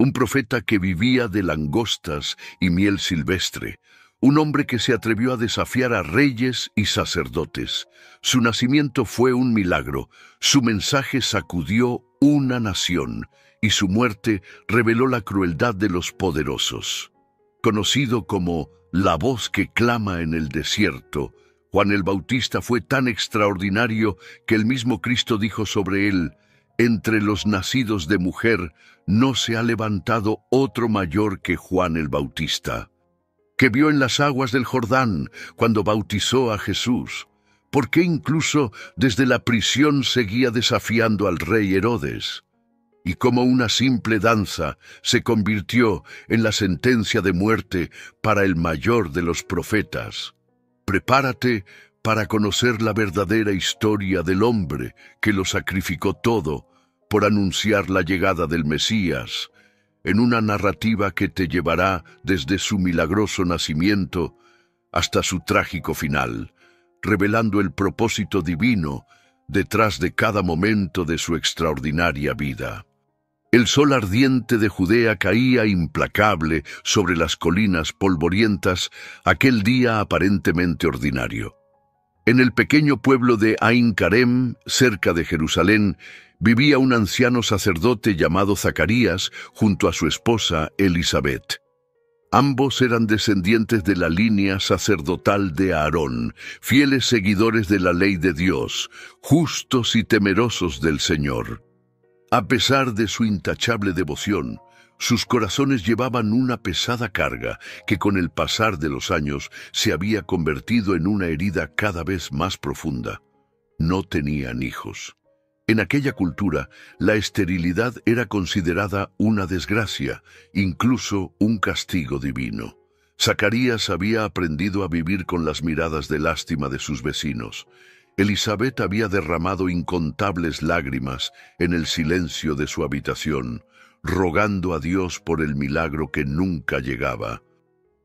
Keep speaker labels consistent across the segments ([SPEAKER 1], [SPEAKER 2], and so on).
[SPEAKER 1] un profeta que vivía de langostas y miel silvestre, un hombre que se atrevió a desafiar a reyes y sacerdotes. Su nacimiento fue un milagro, su mensaje sacudió una nación, y su muerte reveló la crueldad de los poderosos. Conocido como la voz que clama en el desierto, Juan el Bautista fue tan extraordinario que el mismo Cristo dijo sobre él: entre los nacidos de mujer no se ha levantado otro mayor que Juan el Bautista, que vio en las aguas del Jordán cuando bautizó a Jesús. ¿Por qué incluso desde la prisión seguía desafiando al rey Herodes? Y como una simple danza se convirtió en la sentencia de muerte para el mayor de los profetas. Prepárate para conocer la verdadera historia del hombre que lo sacrificó todo por anunciar la llegada del Mesías, en una narrativa que te llevará desde su milagroso nacimiento hasta su trágico final, revelando el propósito divino detrás de cada momento de su extraordinaria vida. El sol ardiente de Judea caía implacable sobre las colinas polvorientas aquel día aparentemente ordinario. En el pequeño pueblo de Ain Karem, cerca de Jerusalén, vivía un anciano sacerdote llamado Zacarías junto a su esposa Elisabet. Ambos eran descendientes de la línea sacerdotal de Aarón, fieles seguidores de la ley de Dios, justos y temerosos del Señor. A pesar de su intachable devoción, sus corazones llevaban una pesada carga que con el pasar de los años se había convertido en una herida cada vez más profunda. No tenían hijos. En aquella cultura, la esterilidad era considerada una desgracia, incluso un castigo divino. Zacarías había aprendido a vivir con las miradas de lástima de sus vecinos. Elisabet había derramado incontables lágrimas en el silencio de su habitación, rogando a Dios por el milagro que nunca llegaba.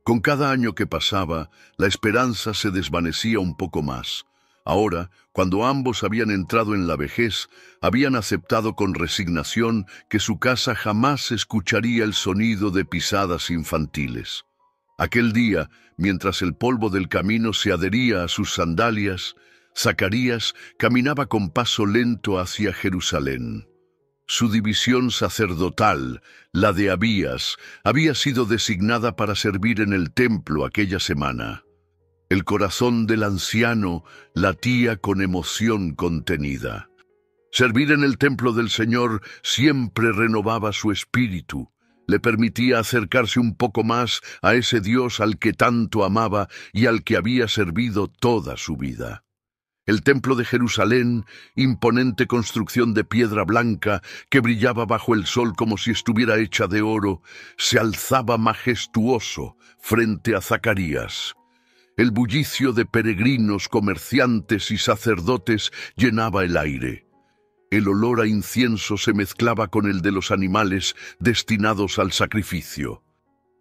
[SPEAKER 1] Con cada año que pasaba, la esperanza se desvanecía un poco más. Ahora, cuando ambos habían entrado en la vejez, habían aceptado con resignación que su casa jamás escucharía el sonido de pisadas infantiles. Aquel día, mientras el polvo del camino se adhería a sus sandalias, Zacarías caminaba con paso lento hacia Jerusalén. Su división sacerdotal, la de Abías, había sido designada para servir en el templo aquella semana. El corazón del anciano latía con emoción contenida. Servir en el templo del Señor siempre renovaba su espíritu, le permitía acercarse un poco más a ese Dios al que tanto amaba y al que había servido toda su vida. El templo de Jerusalén, imponente construcción de piedra blanca que brillaba bajo el sol como si estuviera hecha de oro, se alzaba majestuoso frente a Zacarías. El bullicio de peregrinos, comerciantes y sacerdotes llenaba el aire. El olor a incienso se mezclaba con el de los animales destinados al sacrificio.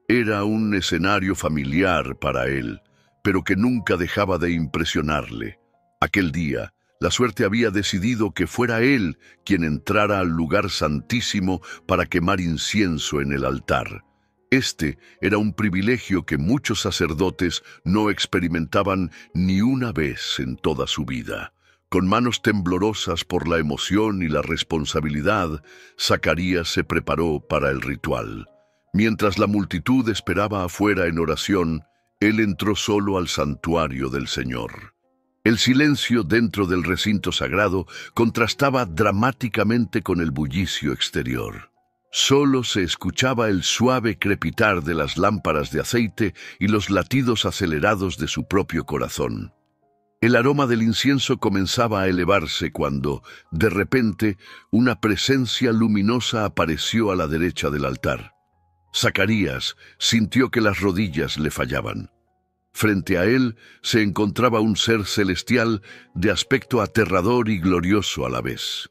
[SPEAKER 1] Era un escenario familiar para él, pero que nunca dejaba de impresionarle. Aquel día, la suerte había decidido que fuera él quien entrara al lugar santísimo para quemar incienso en el altar. Este era un privilegio que muchos sacerdotes no experimentaban ni una vez en toda su vida. Con manos temblorosas por la emoción y la responsabilidad, Zacarías se preparó para el ritual. Mientras la multitud esperaba afuera en oración, él entró solo al santuario del Señor. El silencio dentro del recinto sagrado contrastaba dramáticamente con el bullicio exterior. Solo se escuchaba el suave crepitar de las lámparas de aceite y los latidos acelerados de su propio corazón. El aroma del incienso comenzaba a elevarse cuando, de repente, una presencia luminosa apareció a la derecha del altar. Zacarías sintió que las rodillas le fallaban. Frente a él se encontraba un ser celestial de aspecto aterrador y glorioso a la vez.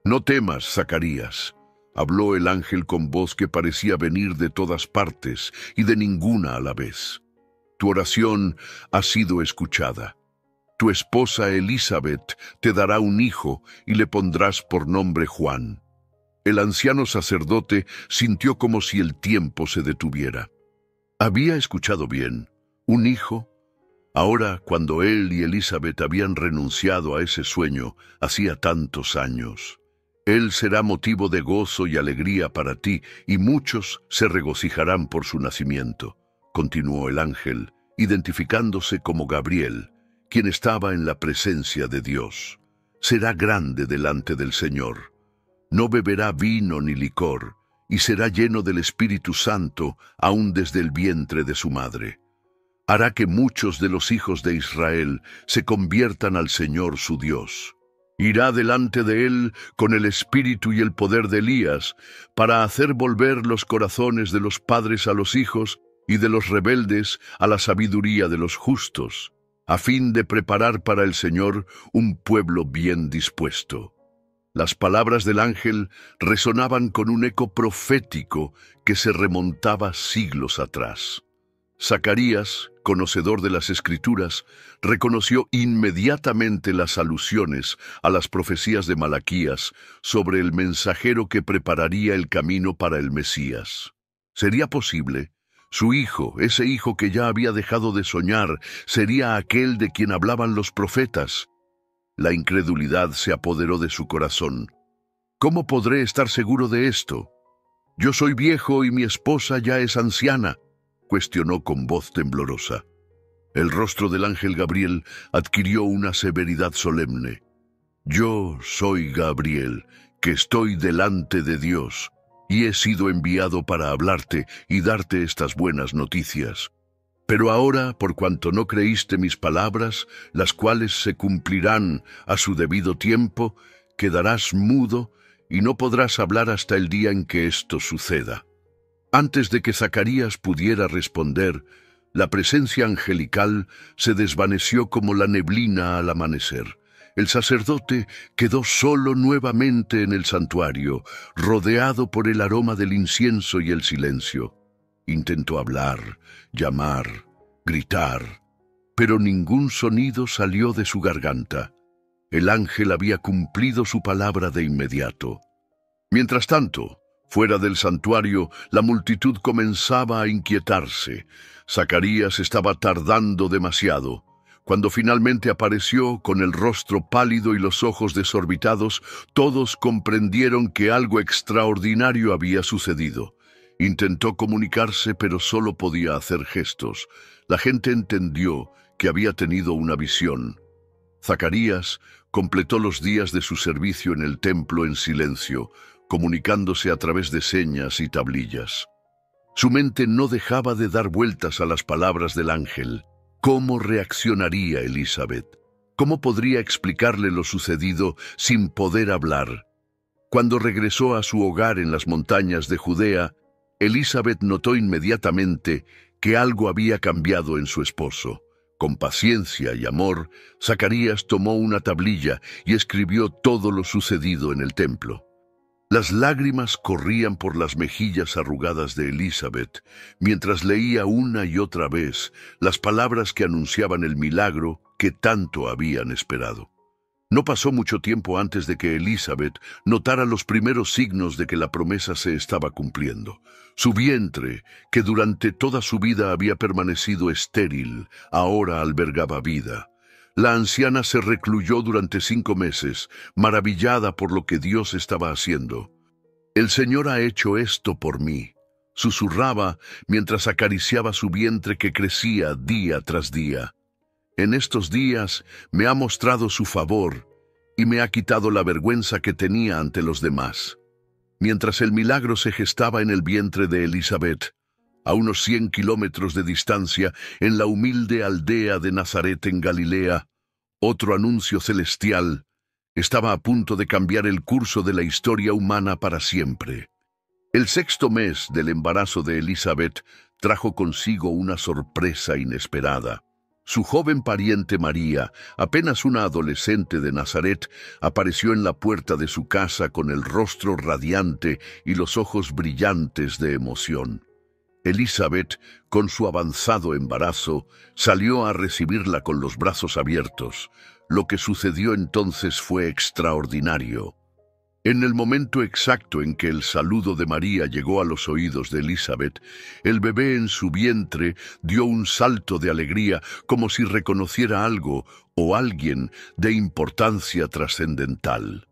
[SPEAKER 1] «No temas, Zacarías», habló el ángel con voz que parecía venir de todas partes y de ninguna a la vez. «Tu oración ha sido escuchada. Tu esposa Elisabet te dará un hijo y le pondrás por nombre Juan. El anciano sacerdote sintió como si el tiempo se detuviera. Había escuchado bien. ¿Un hijo? Ahora, cuando él y Elizabeth habían renunciado a ese sueño hacía tantos años. Él será motivo de gozo y alegría para ti, y muchos se regocijarán por su nacimiento, continuó el ángel, identificándose como Gabriel, quien estaba en la presencia de Dios. Será grande delante del Señor. No beberá vino ni licor, y será lleno del Espíritu Santo aún desde el vientre de su madre. Hará que muchos de los hijos de Israel se conviertan al Señor su Dios. Irá delante de él con el espíritu y el poder de Elías, para hacer volver los corazones de los padres a los hijos y de los rebeldes a la sabiduría de los justos, a fin de preparar para el Señor un pueblo bien dispuesto. Las palabras del ángel resonaban con un eco profético que se remontaba siglos atrás. Zacarías, conocedor de las Escrituras, reconoció inmediatamente las alusiones a las profecías de Malaquías sobre el mensajero que prepararía el camino para el Mesías. ¿Sería posible? Su hijo, ese hijo que ya había dejado de soñar, sería aquel de quien hablaban los profetas. La incredulidad se apoderó de su corazón. ¿Cómo podré estar seguro de esto? Yo soy viejo y mi esposa ya es anciana, cuestionó con voz temblorosa. El rostro del ángel Gabriel adquirió una severidad solemne. Yo soy Gabriel, que estoy delante de Dios, y he sido enviado para hablarte y darte estas buenas noticias. Pero ahora, por cuanto no creíste mis palabras, las cuales se cumplirán a su debido tiempo, quedarás mudo y no podrás hablar hasta el día en que esto suceda. Antes de que Zacarías pudiera responder, la presencia angelical se desvaneció como la neblina al amanecer. El sacerdote quedó solo nuevamente en el santuario, rodeado por el aroma del incienso y el silencio. Intentó hablar, llamar, gritar, pero ningún sonido salió de su garganta. El ángel había cumplido su palabra de inmediato. Mientras tanto, fuera del santuario, la multitud comenzaba a inquietarse. Zacarías estaba tardando demasiado. Cuando finalmente apareció, con el rostro pálido y los ojos desorbitados, todos comprendieron que algo extraordinario había sucedido. Intentó comunicarse, pero solo podía hacer gestos. La gente entendió que había tenido una visión. Zacarías completó los días de su servicio en el templo en silencio, comunicándose a través de señas y tablillas. Su mente no dejaba de dar vueltas a las palabras del ángel. ¿Cómo reaccionaría Elizabeth? ¿Cómo podría explicarle lo sucedido sin poder hablar? Cuando regresó a su hogar en las montañas de Judea, Elizabeth notó inmediatamente que algo había cambiado en su esposo. Con paciencia y amor, Zacarías tomó una tablilla y escribió todo lo sucedido en el templo. Las lágrimas corrían por las mejillas arrugadas de Elizabeth, mientras leía una y otra vez las palabras que anunciaban el milagro que tanto habían esperado. No pasó mucho tiempo antes de que Elizabeth notara los primeros signos de que la promesa se estaba cumpliendo. Su vientre, que durante toda su vida había permanecido estéril, ahora albergaba vida. La anciana se recluyó durante 5 meses, maravillada por lo que Dios estaba haciendo. «El Señor ha hecho esto por mí», susurraba mientras acariciaba su vientre que crecía día tras día. «En estos días me ha mostrado su favor y me ha quitado la vergüenza que tenía ante los demás». Mientras el milagro se gestaba en el vientre de Elizabeth, a unos 100 kilómetros de distancia, en la humilde aldea de Nazaret en Galilea, otro anuncio celestial estaba a punto de cambiar el curso de la historia humana para siempre. El 6º mes del embarazo de Elizabeth trajo consigo una sorpresa inesperada. Su joven pariente María, apenas una adolescente de Nazaret, apareció en la puerta de su casa con el rostro radiante y los ojos brillantes de emoción. Elizabeth, con su avanzado embarazo, salió a recibirla con los brazos abiertos. Lo que sucedió entonces fue extraordinario. En el momento exacto en que el saludo de María llegó a los oídos de Elizabeth, el bebé en su vientre dio un salto de alegría, como si reconociera algo o alguien de importancia trascendental.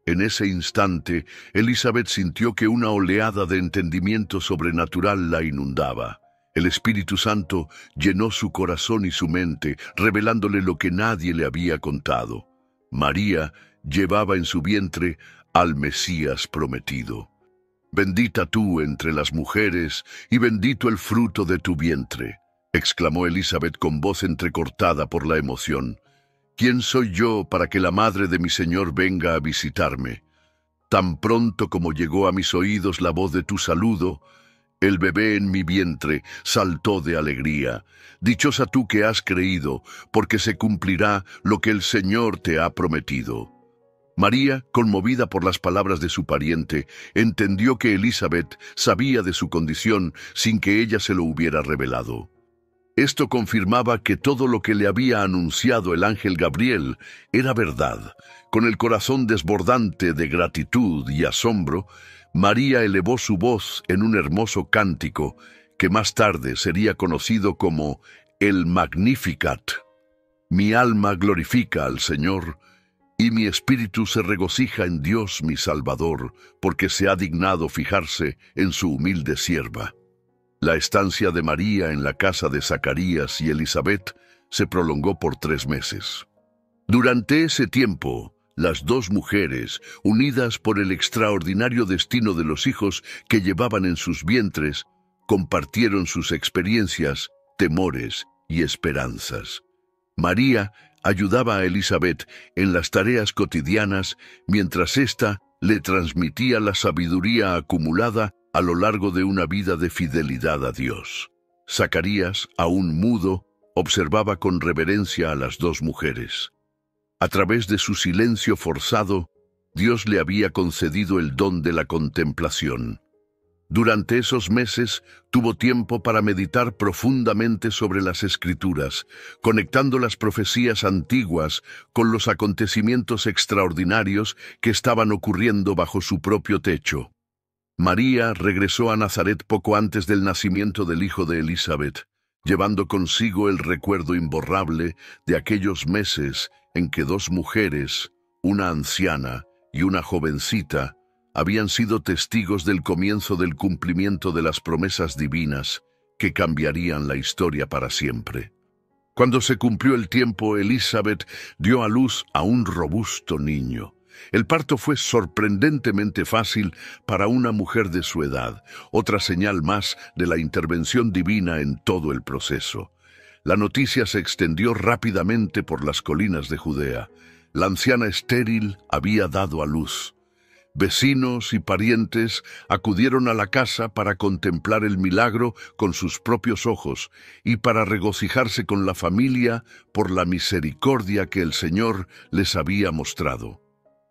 [SPEAKER 1] En ese instante, Elizabeth sintió que una oleada de entendimiento sobrenatural la inundaba. El Espíritu Santo llenó su corazón y su mente, revelándole lo que nadie le había contado. María llevaba en su vientre al Mesías prometido. «Bendita tú entre las mujeres, y bendito el fruto de tu vientre», exclamó Elizabeth con voz entrecortada por la emoción. «¿Quién soy yo para que la madre de mi Señor venga a visitarme? Tan pronto como llegó a mis oídos la voz de tu saludo, el bebé en mi vientre saltó de alegría. Dichosa tú que has creído, porque se cumplirá lo que el Señor te ha prometido». María, conmovida por las palabras de su pariente, entendió que Elizabeth sabía de su condición sin que ella se lo hubiera revelado. Esto confirmaba que todo lo que le había anunciado el ángel Gabriel era verdad. Con el corazón desbordante de gratitud y asombro, María elevó su voz en un hermoso cántico que más tarde sería conocido como el Magnificat. «Mi alma glorifica al Señor, y mi espíritu se regocija en Dios mi Salvador, porque se ha dignado fijarse en su humilde sierva». La estancia de María en la casa de Zacarías y Elizabeth se prolongó por 3 meses. Durante ese tiempo, las dos mujeres, unidas por el extraordinario destino de los hijos que llevaban en sus vientres, compartieron sus experiencias, temores y esperanzas. María ayudaba a Elizabeth en las tareas cotidianas, mientras ésta le transmitía la sabiduría acumulada a lo largo de una vida de fidelidad a Dios. Zacarías, aún mudo, observaba con reverencia a las dos mujeres. A través de su silencio forzado, Dios le había concedido el don de la contemplación. Durante esos meses tuvo tiempo para meditar profundamente sobre las Escrituras, conectando las profecías antiguas con los acontecimientos extraordinarios que estaban ocurriendo bajo su propio techo. María regresó a Nazaret poco antes del nacimiento del hijo de Elizabeth, llevando consigo el recuerdo imborrable de aquellos meses en que 2 mujeres, una anciana y una jovencita, habían sido testigos del comienzo del cumplimiento de las promesas divinas que cambiarían la historia para siempre. Cuando se cumplió el tiempo, Elizabeth dio a luz a un robusto niño. El parto fue sorprendentemente fácil para una mujer de su edad, otra señal más de la intervención divina en todo el proceso. La noticia se extendió rápidamente por las colinas de Judea. La anciana estéril había dado a luz. Vecinos y parientes acudieron a la casa para contemplar el milagro con sus propios ojos y para regocijarse con la familia por la misericordia que el Señor les había mostrado.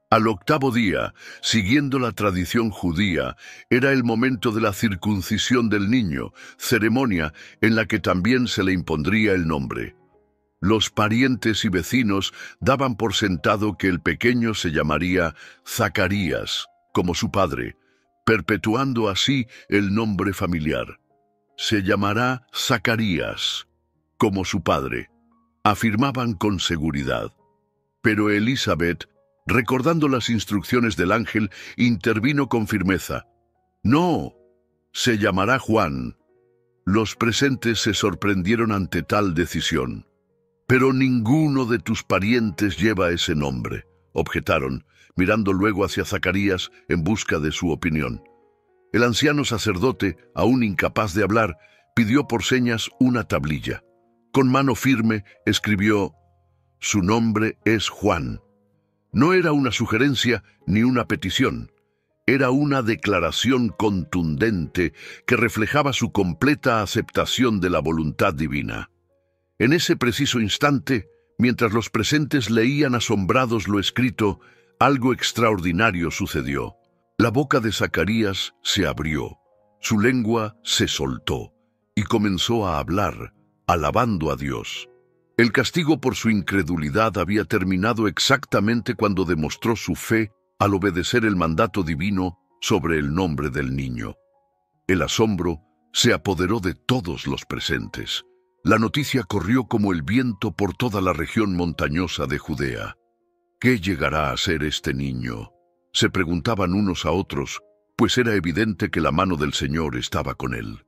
[SPEAKER 1] Al 8º día, siguiendo la tradición judía, era el momento de la circuncisión del niño, ceremonia en la que también se le impondría el nombre. Los parientes y vecinos daban por sentado que el pequeño se llamaría Zacarías, como su padre, perpetuando así el nombre familiar. Se llamará Zacarías, como su padre, afirmaban con seguridad. Pero Elizabeth, recordando las instrucciones del ángel, intervino con firmeza. «No, se llamará Juan». Los presentes se sorprendieron ante tal decisión. «Pero ninguno de tus parientes lleva ese nombre», objetaron, mirando luego hacia Zacarías en busca de su opinión. El anciano sacerdote, aún incapaz de hablar, pidió por señas una tablilla. Con mano firme escribió: «Su nombre es Juan». No era una sugerencia ni una petición. Era una declaración contundente que reflejaba su completa aceptación de la voluntad divina. En ese preciso instante, mientras los presentes leían asombrados lo escrito, algo extraordinario sucedió. La boca de Zacarías se abrió, su lengua se soltó y comenzó a hablar, alabando a Dios. El castigo por su incredulidad había terminado exactamente cuando demostró su fe al obedecer el mandato divino sobre el nombre del niño. El asombro se apoderó de todos los presentes. La noticia corrió como el viento por toda la región montañosa de Judea. ¿Qué llegará a ser este niño?, se preguntaban unos a otros, pues era evidente que la mano del Señor estaba con él.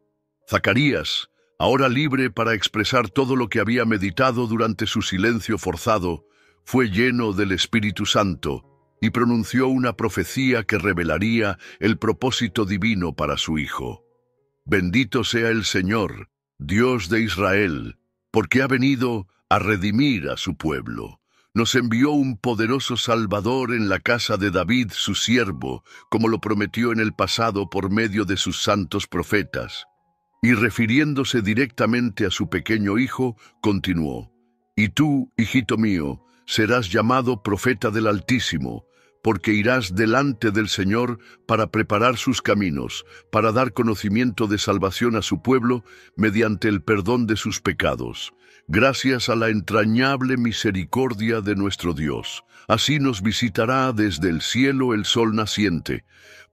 [SPEAKER 1] Zacarías, ahora libre para expresar todo lo que había meditado durante su silencio forzado, fue lleno del Espíritu Santo y pronunció una profecía que revelaría el propósito divino para su hijo. Bendito sea el Señor, Dios de Israel, porque ha venido a redimir a su pueblo. Nos envió un poderoso Salvador en la casa de David, su siervo, como lo prometió en el pasado por medio de sus santos profetas. Y refiriéndose directamente a su pequeño hijo, continuó: Y tú, hijito mío, serás llamado profeta del Altísimo, porque irás delante del Señor para preparar sus caminos, para dar conocimiento de salvación a su pueblo mediante el perdón de sus pecados, gracias a la entrañable misericordia de nuestro Dios. Así nos visitará desde el cielo el sol naciente,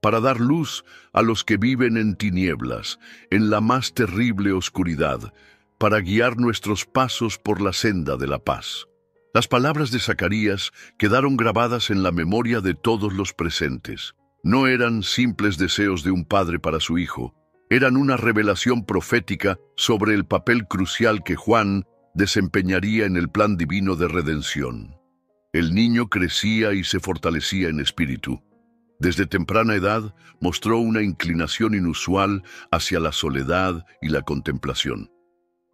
[SPEAKER 1] para dar luz a los que viven en tinieblas, en la más terrible oscuridad, para guiar nuestros pasos por la senda de la paz. Las palabras de Zacarías quedaron grabadas en la memoria de todos los presentes. No eran simples deseos de un padre para su hijo, eran una revelación profética sobre el papel crucial que Juan desempeñaría en el plan divino de redención. El niño crecía y se fortalecía en espíritu. Desde temprana edad mostró una inclinación inusual hacia la soledad y la contemplación.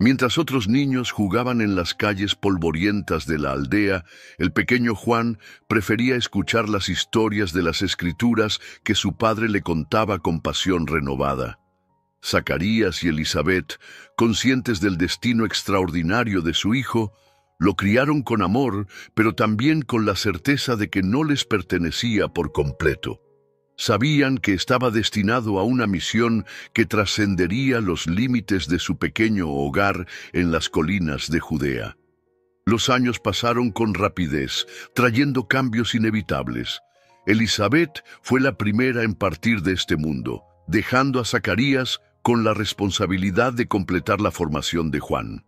[SPEAKER 1] Mientras otros niños jugaban en las calles polvorientas de la aldea, el pequeño Juan prefería escuchar las historias de las Escrituras que su padre le contaba con pasión renovada. Zacarías y Elizabeth, conscientes del destino extraordinario de su hijo, lo criaron con amor, pero también con la certeza de que no les pertenecía por completo. Sabían que estaba destinado a una misión que trascendería los límites de su pequeño hogar en las colinas de Judea. Los años pasaron con rapidez, trayendo cambios inevitables. Elizabeth fue la primera en partir de este mundo, dejando a Zacarías con la responsabilidad de completar la formación de Juan.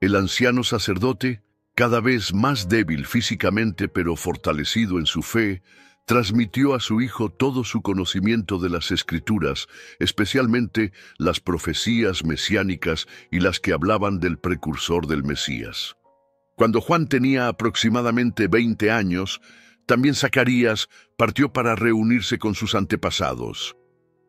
[SPEAKER 1] El anciano sacerdote, cada vez más débil físicamente pero fortalecido en su fe, transmitió a su hijo todo su conocimiento de las Escrituras, especialmente las profecías mesiánicas y las que hablaban del precursor del Mesías. Cuando Juan tenía aproximadamente 20 años, también Zacarías partió para reunirse con sus antepasados.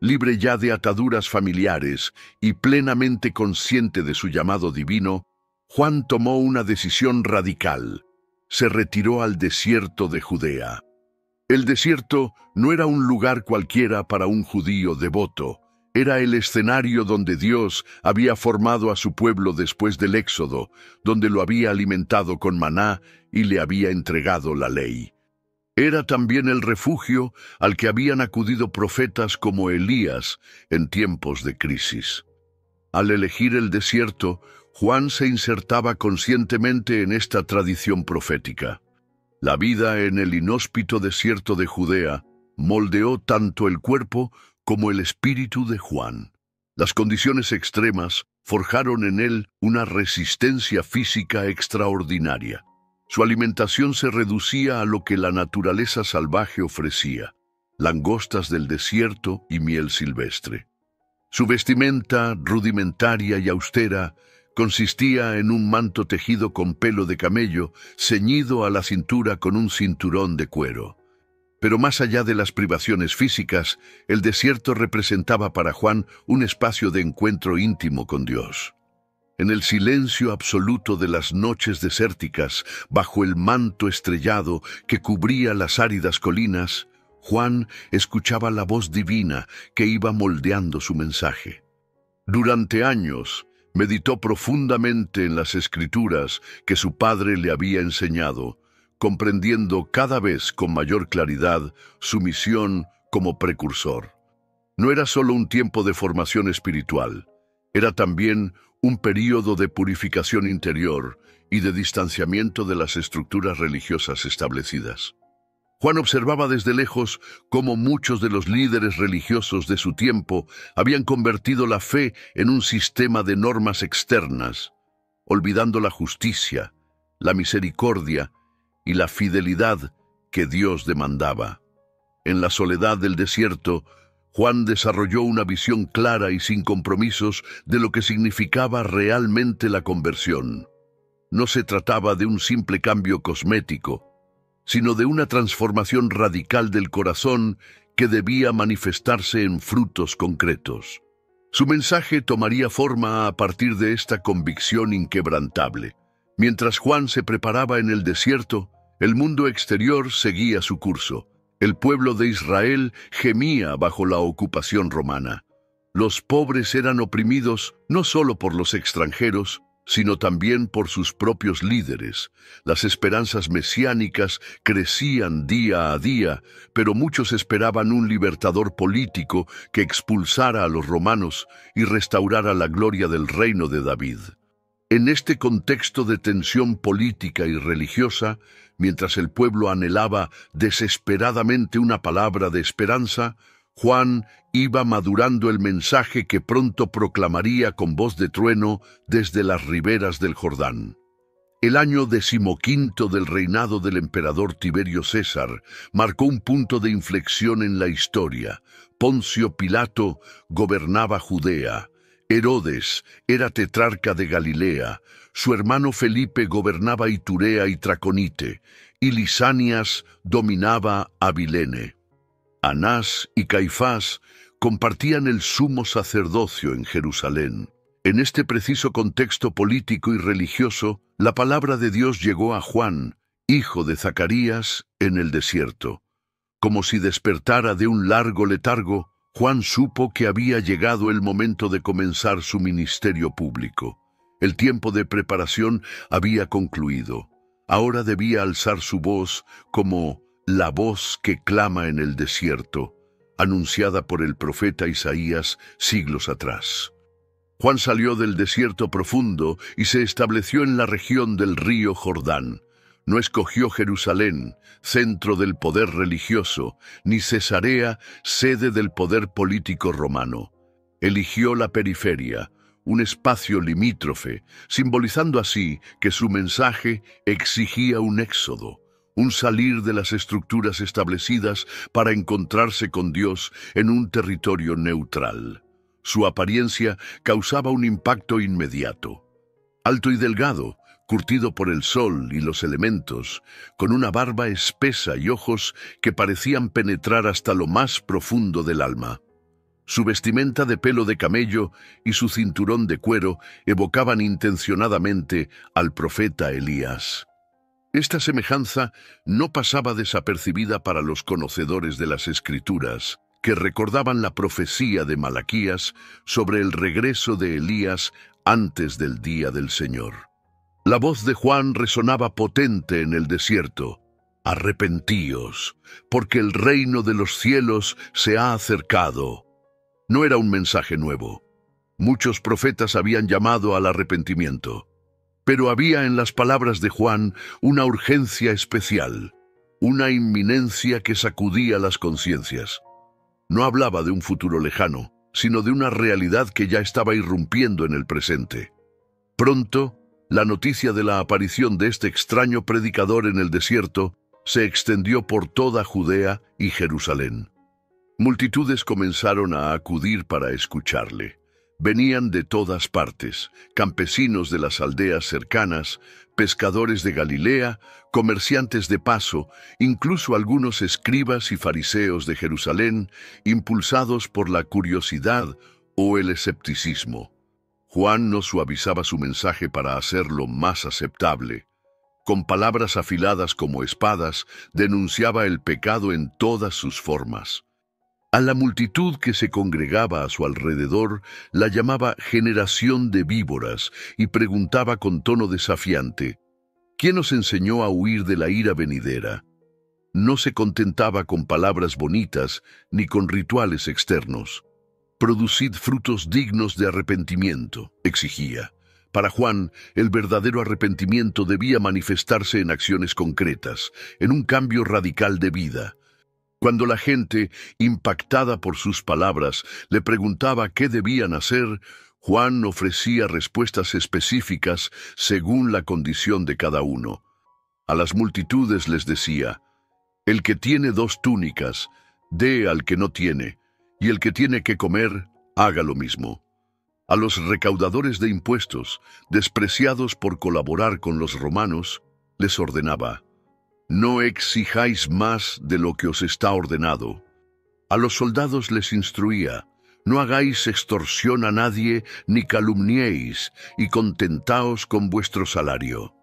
[SPEAKER 1] Libre ya de ataduras familiares y plenamente consciente de su llamado divino, Juan tomó una decisión radical. Se retiró al desierto de Judea. El desierto no era un lugar cualquiera para un judío devoto. Era el escenario donde Dios había formado a su pueblo después del Éxodo, donde lo había alimentado con maná y le había entregado la ley. Era también el refugio al que habían acudido profetas como Elías en tiempos de crisis. Al elegir el desierto, Juan se insertaba conscientemente en esta tradición profética. La vida en el inhóspito desierto de Judea moldeó tanto el cuerpo como el espíritu de Juan. Las condiciones extremas forjaron en él una resistencia física extraordinaria. Su alimentación se reducía a lo que la naturaleza salvaje ofrecía: langostas del desierto y miel silvestre. Su vestimenta, rudimentaria y austera, consistía en un manto tejido con pelo de camello, ceñido a la cintura con un cinturón de cuero. Pero más allá de las privaciones físicas, el desierto representaba para Juan un espacio de encuentro íntimo con Dios. En el silencio absoluto de las noches desérticas, bajo el manto estrellado que cubría las áridas colinas, Juan escuchaba la voz divina que iba moldeando su mensaje. Durante años, meditó profundamente en las Escrituras que su padre le había enseñado, comprendiendo cada vez con mayor claridad su misión como precursor. No era solo un tiempo de formación espiritual, era también un período de purificación interior y de distanciamiento de las estructuras religiosas establecidas. Juan observaba desde lejos cómo muchos de los líderes religiosos de su tiempo habían convertido la fe en un sistema de normas externas, olvidando la justicia, la misericordia y la fidelidad que Dios demandaba. En la soledad del desierto, Juan desarrolló una visión clara y sin compromisos de lo que significaba realmente la conversión. No se trataba de un simple cambio cosmético, sino de una transformación radical del corazón que debía manifestarse en frutos concretos. Su mensaje tomaría forma a partir de esta convicción inquebrantable. Mientras Juan se preparaba en el desierto, el mundo exterior seguía su curso. El pueblo de Israel gemía bajo la ocupación romana. Los pobres eran oprimidos no solo por los extranjeros, sino también por sus propios líderes. Las esperanzas mesiánicas crecían día a día, pero muchos esperaban un libertador político que expulsara a los romanos y restaurara la gloria del reino de David. En este contexto de tensión política y religiosa, mientras el pueblo anhelaba desesperadamente una palabra de esperanza, Juan iba madurando el mensaje que pronto proclamaría con voz de trueno desde las riberas del Jordán. El año 15 del reinado del emperador Tiberio César marcó un punto de inflexión en la historia. Poncio Pilato gobernaba Judea. Herodes era tetrarca de Galilea. Su hermano Felipe gobernaba Iturea y Traconite, y Lisanias dominaba Abilene. Anás y Caifás compartían el sumo sacerdocio en Jerusalén. En este preciso contexto político y religioso, la palabra de Dios llegó a Juan, hijo de Zacarías, en el desierto. Como si despertara de un largo letargo, Juan supo que había llegado el momento de comenzar su ministerio público. El tiempo de preparación había concluido. Ahora debía alzar su voz como la voz que clama en el desierto, anunciada por el profeta Isaías siglos atrás. Juan salió del desierto profundo y se estableció en la región del río Jordán. No escogió Jerusalén, centro del poder religioso, ni Cesarea, sede del poder político romano. Eligió la periferia, un espacio limítrofe, simbolizando así que su mensaje exigía un éxodo, un salir de las estructuras establecidas para encontrarse con Dios en un territorio neutral. Su apariencia causaba un impacto inmediato. Alto y delgado, curtido por el sol y los elementos, con una barba espesa y ojos que parecían penetrar hasta lo más profundo del alma. Su vestimenta de pelo de camello y su cinturón de cuero evocaban intencionadamente al profeta Elías. Esta semejanza no pasaba desapercibida para los conocedores de las Escrituras, que recordaban la profecía de Malaquías sobre el regreso de Elías antes del día del Señor. La voz de Juan resonaba potente en el desierto. Arrepentíos, porque el reino de los cielos se ha acercado. No era un mensaje nuevo. Muchos profetas habían llamado al arrepentimiento. Pero había en las palabras de Juan una urgencia especial, una inminencia que sacudía las conciencias. No hablaba de un futuro lejano, sino de una realidad que ya estaba irrumpiendo en el presente. Pronto, la noticia de la aparición de este extraño predicador en el desierto se extendió por toda Judea y Jerusalén. Multitudes comenzaron a acudir para escucharle. Venían de todas partes, campesinos de las aldeas cercanas, pescadores de Galilea, comerciantes de paso, incluso algunos escribas y fariseos de Jerusalén, impulsados por la curiosidad o el escepticismo. Juan no suavizaba su mensaje para hacerlo más aceptable. Con palabras afiladas como espadas, denunciaba el pecado en todas sus formas. A la multitud que se congregaba a su alrededor la llamaba generación de víboras y preguntaba con tono desafiante, ¿quién os enseñó a huir de la ira venidera? No se contentaba con palabras bonitas ni con rituales externos. Producid frutos dignos de arrepentimiento, exigía. Para Juan, el verdadero arrepentimiento debía manifestarse en acciones concretas, en un cambio radical de vida. Cuando la gente, impactada por sus palabras, le preguntaba qué debían hacer, Juan ofrecía respuestas específicas según la condición de cada uno. A las multitudes les decía: el que tiene 2 túnicas, dé al que no tiene, y el que tiene que comer, haga lo mismo. A los recaudadores de impuestos, despreciados por colaborar con los romanos, les ordenaba: no exijáis más de lo que os está ordenado. A los soldados les instruía: no hagáis extorsión a nadie ni calumniéis, y contentaos con vuestro salario.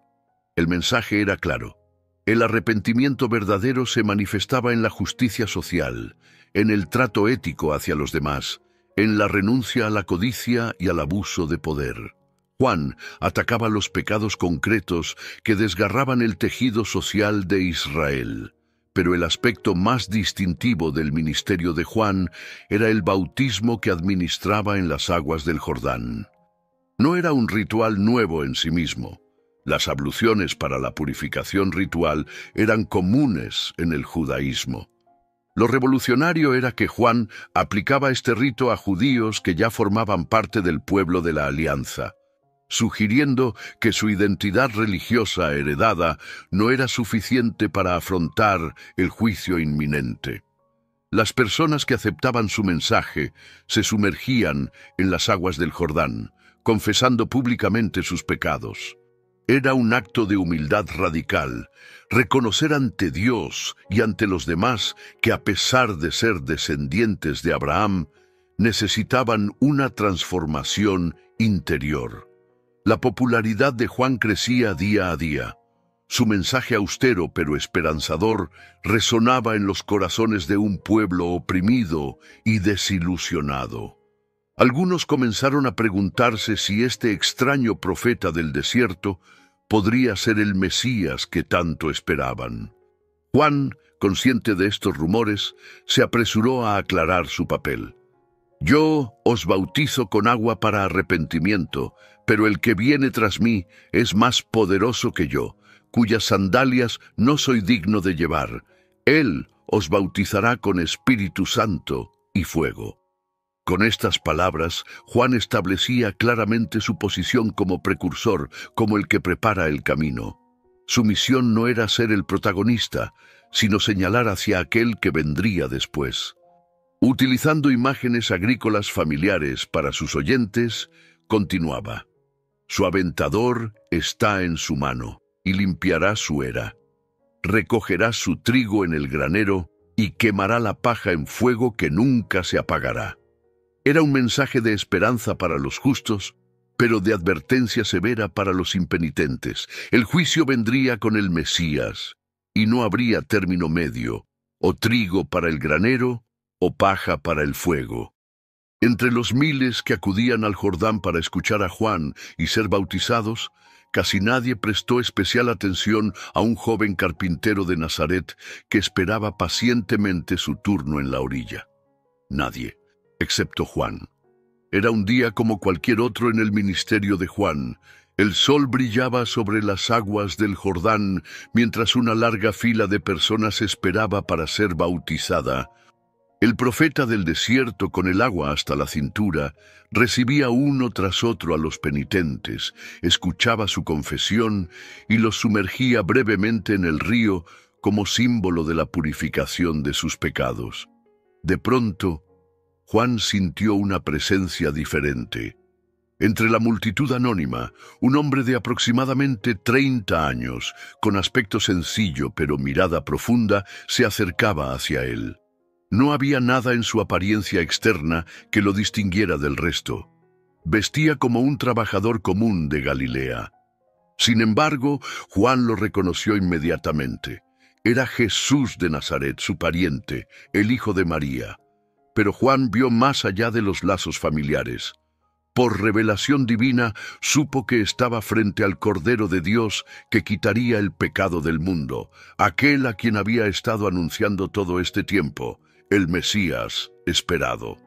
[SPEAKER 1] El mensaje era claro. El arrepentimiento verdadero se manifestaba en la justicia social, en el trato ético hacia los demás, en la renuncia a la codicia y al abuso de poder. Juan atacaba los pecados concretos que desgarraban el tejido social de Israel. Pero el aspecto más distintivo del ministerio de Juan era el bautismo que administraba en las aguas del Jordán. No era un ritual nuevo en sí mismo. Las abluciones para la purificación ritual eran comunes en el judaísmo. Lo revolucionario era que Juan aplicaba este rito a judíos que ya formaban parte del pueblo de la alianza, sugiriendo que su identidad religiosa heredada no era suficiente para afrontar el juicio inminente. Las personas que aceptaban su mensaje se sumergían en las aguas del Jordán, confesando públicamente sus pecados. Era un acto de humildad radical, reconocer ante Dios y ante los demás que, a pesar de ser descendientes de Abraham, necesitaban una transformación interior. La popularidad de Juan crecía día a día. Su mensaje austero pero esperanzador resonaba en los corazones de un pueblo oprimido y desilusionado. Algunos comenzaron a preguntarse si este extraño profeta del desierto podría ser el Mesías que tanto esperaban. Juan, consciente de estos rumores, se apresuró a aclarar su papel. Yo os bautizo con agua para arrepentimiento, pero el que viene tras mí es más poderoso que yo, cuyas sandalias no soy digno de llevar. Él os bautizará con Espíritu Santo y fuego. Con estas palabras, Juan establecía claramente su posición como precursor, como el que prepara el camino. Su misión no era ser el protagonista, sino señalar hacia aquel que vendría después. Utilizando imágenes agrícolas familiares para sus oyentes, continuaba: su aventador está en su mano, y limpiará su era. Recogerá su trigo en el granero, y quemará la paja en fuego que nunca se apagará. Era un mensaje de esperanza para los justos, pero de advertencia severa para los impenitentes. El juicio vendría con el Mesías, y no habría término medio, o trigo para el granero, o paja para el fuego. Entre los miles que acudían al Jordán para escuchar a Juan y ser bautizados, casi nadie prestó especial atención a un joven carpintero de Nazaret que esperaba pacientemente su turno en la orilla. Nadie, excepto Juan. Era un día como cualquier otro en el ministerio de Juan. El sol brillaba sobre las aguas del Jordán mientras una larga fila de personas esperaba para ser bautizada. El profeta del desierto, con el agua hasta la cintura, recibía uno tras otro a los penitentes, escuchaba su confesión y los sumergía brevemente en el río como símbolo de la purificación de sus pecados. De pronto, Juan sintió una presencia diferente. Entre la multitud anónima, un hombre de aproximadamente 30 años, con aspecto sencillo pero mirada profunda, se acercaba hacia él. No había nada en su apariencia externa que lo distinguiera del resto. Vestía como un trabajador común de Galilea. Sin embargo, Juan lo reconoció inmediatamente. Era Jesús de Nazaret, su pariente, el hijo de María. Pero Juan vio más allá de los lazos familiares. Por revelación divina, supo que estaba frente al Cordero de Dios que quitaría el pecado del mundo, aquel a quien había estado anunciando todo este tiempo, el Mesías esperado.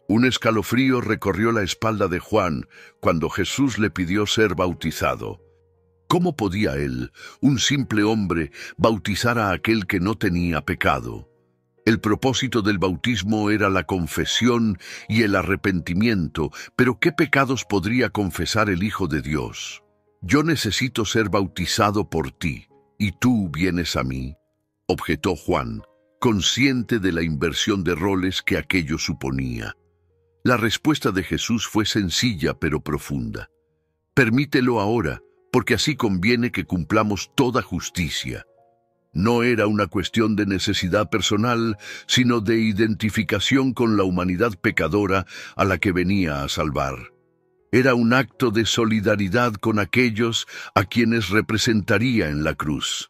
[SPEAKER 1] Un escalofrío recorrió la espalda de Juan cuando Jesús le pidió ser bautizado. ¿Cómo podía él, un simple hombre, bautizar a aquel que no tenía pecado? El propósito del bautismo era la confesión y el arrepentimiento, pero ¿qué pecados podría confesar el Hijo de Dios? «Yo necesito ser bautizado por ti, ¿y tú vienes a mí?», objetó Juan, consciente de la inversión de roles que aquello suponía. La respuesta de Jesús fue sencilla pero profunda. «Permítelo ahora, porque así conviene que cumplamos toda justicia». No era una cuestión de necesidad personal, sino de identificación con la humanidad pecadora a la que venía a salvar. Era un acto de solidaridad con aquellos a quienes representaría en la cruz.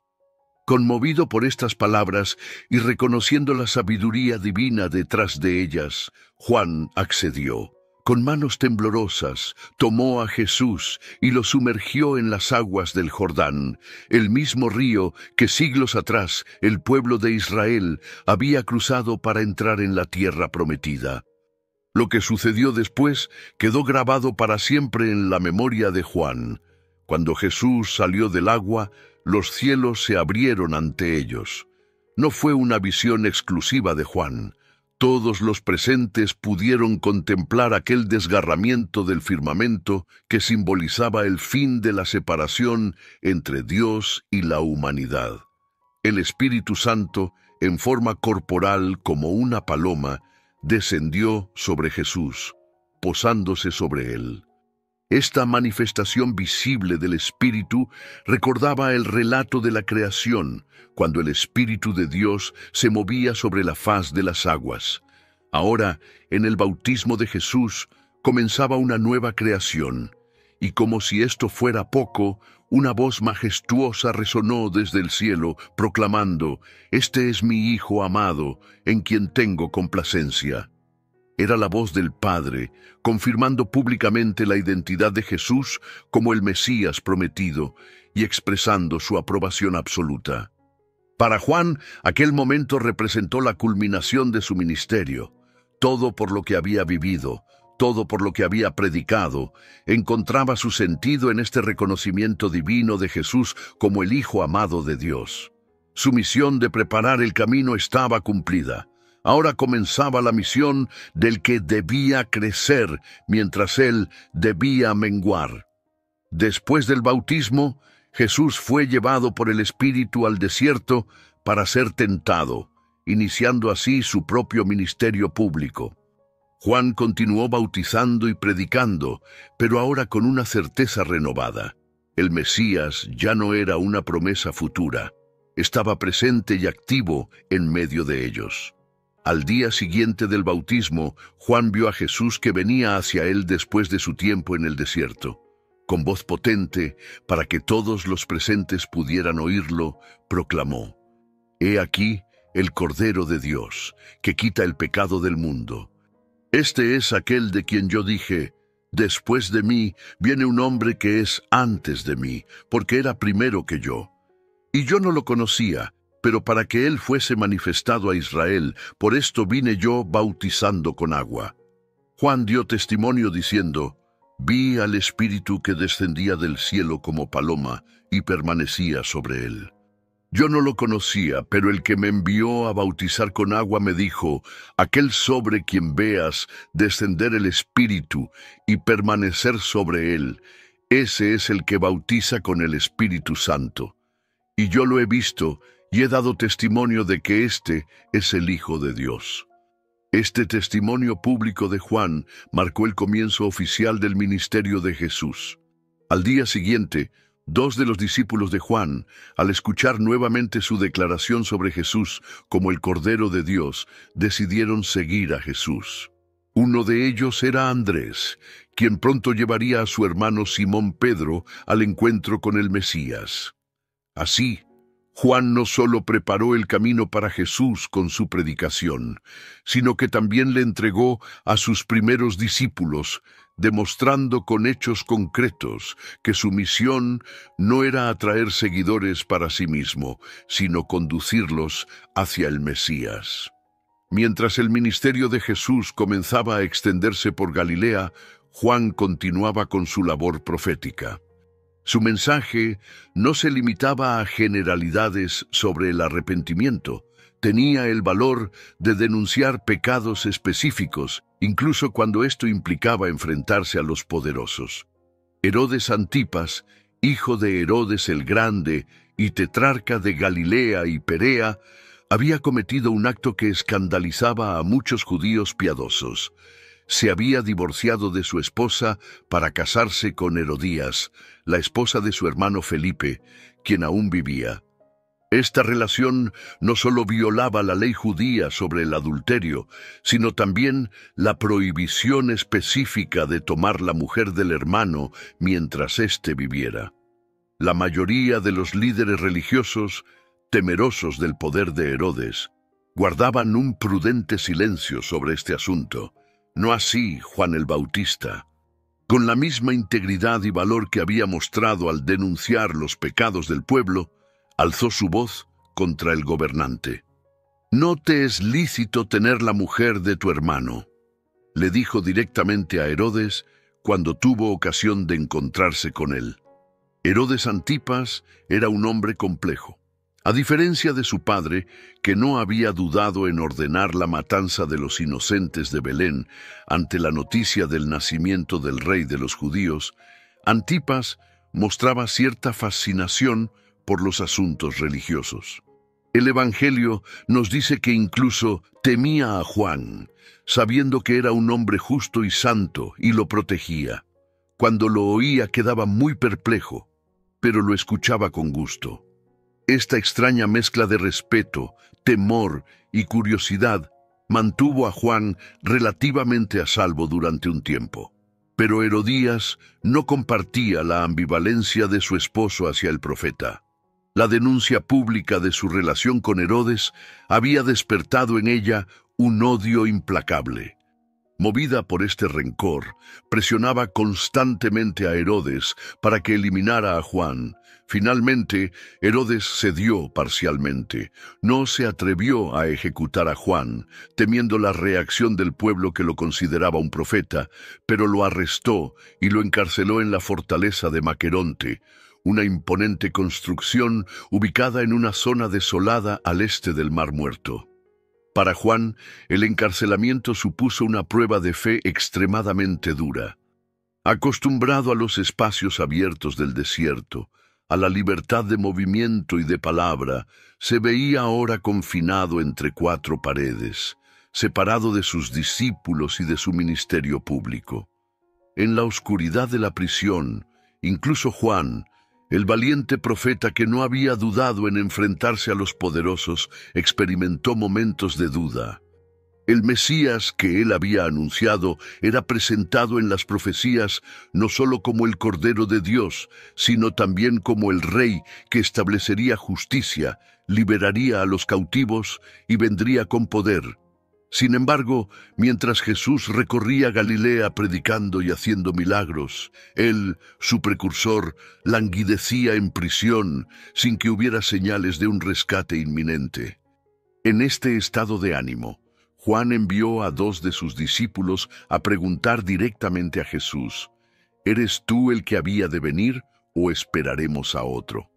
[SPEAKER 1] Conmovido por estas palabras y reconociendo la sabiduría divina detrás de ellas, Juan accedió. Con manos temblorosas, tomó a Jesús y lo sumergió en las aguas del Jordán, el mismo río que siglos atrás el pueblo de Israel había cruzado para entrar en la tierra prometida. Lo que sucedió después quedó grabado para siempre en la memoria de Juan. Cuando Jesús salió del agua, los cielos se abrieron ante ellos. No fue una visión exclusiva de Juan. Todos los presentes pudieron contemplar aquel desgarramiento del firmamento que simbolizaba el fin de la separación entre Dios y la humanidad. El Espíritu Santo, en forma corporal como una paloma, descendió sobre Jesús, posándose sobre él. Esta manifestación visible del Espíritu recordaba el relato de la creación, cuando el Espíritu de Dios se movía sobre la faz de las aguas. Ahora, en el bautismo de Jesús, comenzaba una nueva creación, y como si esto fuera poco, una voz majestuosa resonó desde el cielo, proclamando: «Este es mi Hijo amado, en quien tengo complacencia». Era la voz del Padre, confirmando públicamente la identidad de Jesús como el Mesías prometido y expresando su aprobación absoluta. Para Juan, aquel momento representó la culminación de su ministerio. Todo por lo que había vivido, todo por lo que había predicado, encontraba su sentido en este reconocimiento divino de Jesús como el Hijo amado de Dios. Su misión de preparar el camino estaba cumplida. Ahora comenzaba la misión del que debía crecer, mientras él debía menguar. Después del bautismo, Jesús fue llevado por el Espíritu al desierto para ser tentado, iniciando así su propio ministerio público. Juan continuó bautizando y predicando, pero ahora con una certeza renovada. El Mesías ya no era una promesa futura, estaba presente y activo en medio de ellos. Al día siguiente del bautismo, Juan vio a Jesús que venía hacia él después de su tiempo en el desierto. Con voz potente, para que todos los presentes pudieran oírlo, proclamó: «He aquí el Cordero de Dios, que quita el pecado del mundo. Este es aquel de quien yo dije: después de mí viene un hombre que es antes de mí, porque era primero que yo. Y yo no lo conocía, pero para que él fuese manifestado a Israel, por esto vine yo bautizando con agua». Juan dio testimonio diciendo: «Vi al Espíritu que descendía del cielo como paloma y permanecía sobre él. Yo no lo conocía, pero el que me envió a bautizar con agua me dijo: aquel sobre quien veas descender el Espíritu y permanecer sobre él, ese es el que bautiza con el Espíritu Santo. Y yo lo he visto y he dado testimonio de que este es el Hijo de Dios». Este testimonio público de Juan marcó el comienzo oficial del ministerio de Jesús. Al día siguiente, 2 de los discípulos de Juan, al escuchar nuevamente su declaración sobre Jesús como el Cordero de Dios, decidieron seguir a Jesús. Uno de ellos era Andrés, quien pronto llevaría a su hermano Simón Pedro al encuentro con el Mesías. Así, Juan no solo preparó el camino para Jesús con su predicación, sino que también le entregó a sus primeros discípulos, demostrando con hechos concretos que su misión no era atraer seguidores para sí mismo, sino conducirlos hacia el Mesías. Mientras el ministerio de Jesús comenzaba a extenderse por Galilea, Juan continuaba con su labor profética. Su mensaje no se limitaba a generalidades sobre el arrepentimiento. Tenía el valor de denunciar pecados específicos, incluso cuando esto implicaba enfrentarse a los poderosos. Herodes Antipas, hijo de Herodes el Grande y tetrarca de Galilea y Perea, había cometido un acto que escandalizaba a muchos judíos piadosos. Se había divorciado de su esposa para casarse con Herodías, la esposa de su hermano Felipe, quien aún vivía. Esta relación no solo violaba la ley judía sobre el adulterio, sino también la prohibición específica de tomar la mujer del hermano mientras éste viviera. La mayoría de los líderes religiosos, temerosos del poder de Herodes, guardaban un prudente silencio sobre este asunto. No así Juan el Bautista. Con la misma integridad y valor que había mostrado al denunciar los pecados del pueblo, alzó su voz contra el gobernante. «No te es lícito tener la mujer de tu hermano», le dijo directamente a Herodes cuando tuvo ocasión de encontrarse con él. Herodes Antipas era un hombre complejo. A diferencia de su padre, que no había dudado en ordenar la matanza de los inocentes de Belén ante la noticia del nacimiento del rey de los judíos, Antipas mostraba cierta fascinación por los asuntos religiosos. El Evangelio nos dice que incluso temía a Juan, sabiendo que era un hombre justo y santo, y lo protegía. Cuando lo oía quedaba muy perplejo, pero lo escuchaba con gusto. Esta extraña mezcla de respeto, temor y curiosidad mantuvo a Juan relativamente a salvo durante un tiempo. Pero Herodías no compartía la ambivalencia de su esposo hacia el profeta. La denuncia pública de su relación con Herodes había despertado en ella un odio implacable. Movida por este rencor, presionaba constantemente a Herodes para que eliminara a Juan. Finalmente, Herodes cedió parcialmente. No se atrevió a ejecutar a Juan, temiendo la reacción del pueblo que lo consideraba un profeta, pero lo arrestó y lo encarceló en la fortaleza de Maqueronte, una imponente construcción ubicada en una zona desolada al este del Mar Muerto. Para Juan, el encarcelamiento supuso una prueba de fe extremadamente dura. Acostumbrado a los espacios abiertos del desierto, a la libertad de movimiento y de palabra, se veía ahora confinado entre cuatro paredes, separado de sus discípulos y de su ministerio público. En la oscuridad de la prisión, incluso Juan, el valiente profeta que no había dudado en enfrentarse a los poderosos, experimentó momentos de duda. El Mesías que él había anunciado era presentado en las profecías no solo como el Cordero de Dios, sino también como el Rey que establecería justicia, liberaría a los cautivos y vendría con poder. Sin embargo, mientras Jesús recorría Galilea predicando y haciendo milagros, él, su precursor, languidecía en prisión sin que hubiera señales de un rescate inminente. En este estado de ánimo, Juan envió a 2 de sus discípulos a preguntar directamente a Jesús: ¿eres tú el que había de venir o esperaremos a otro?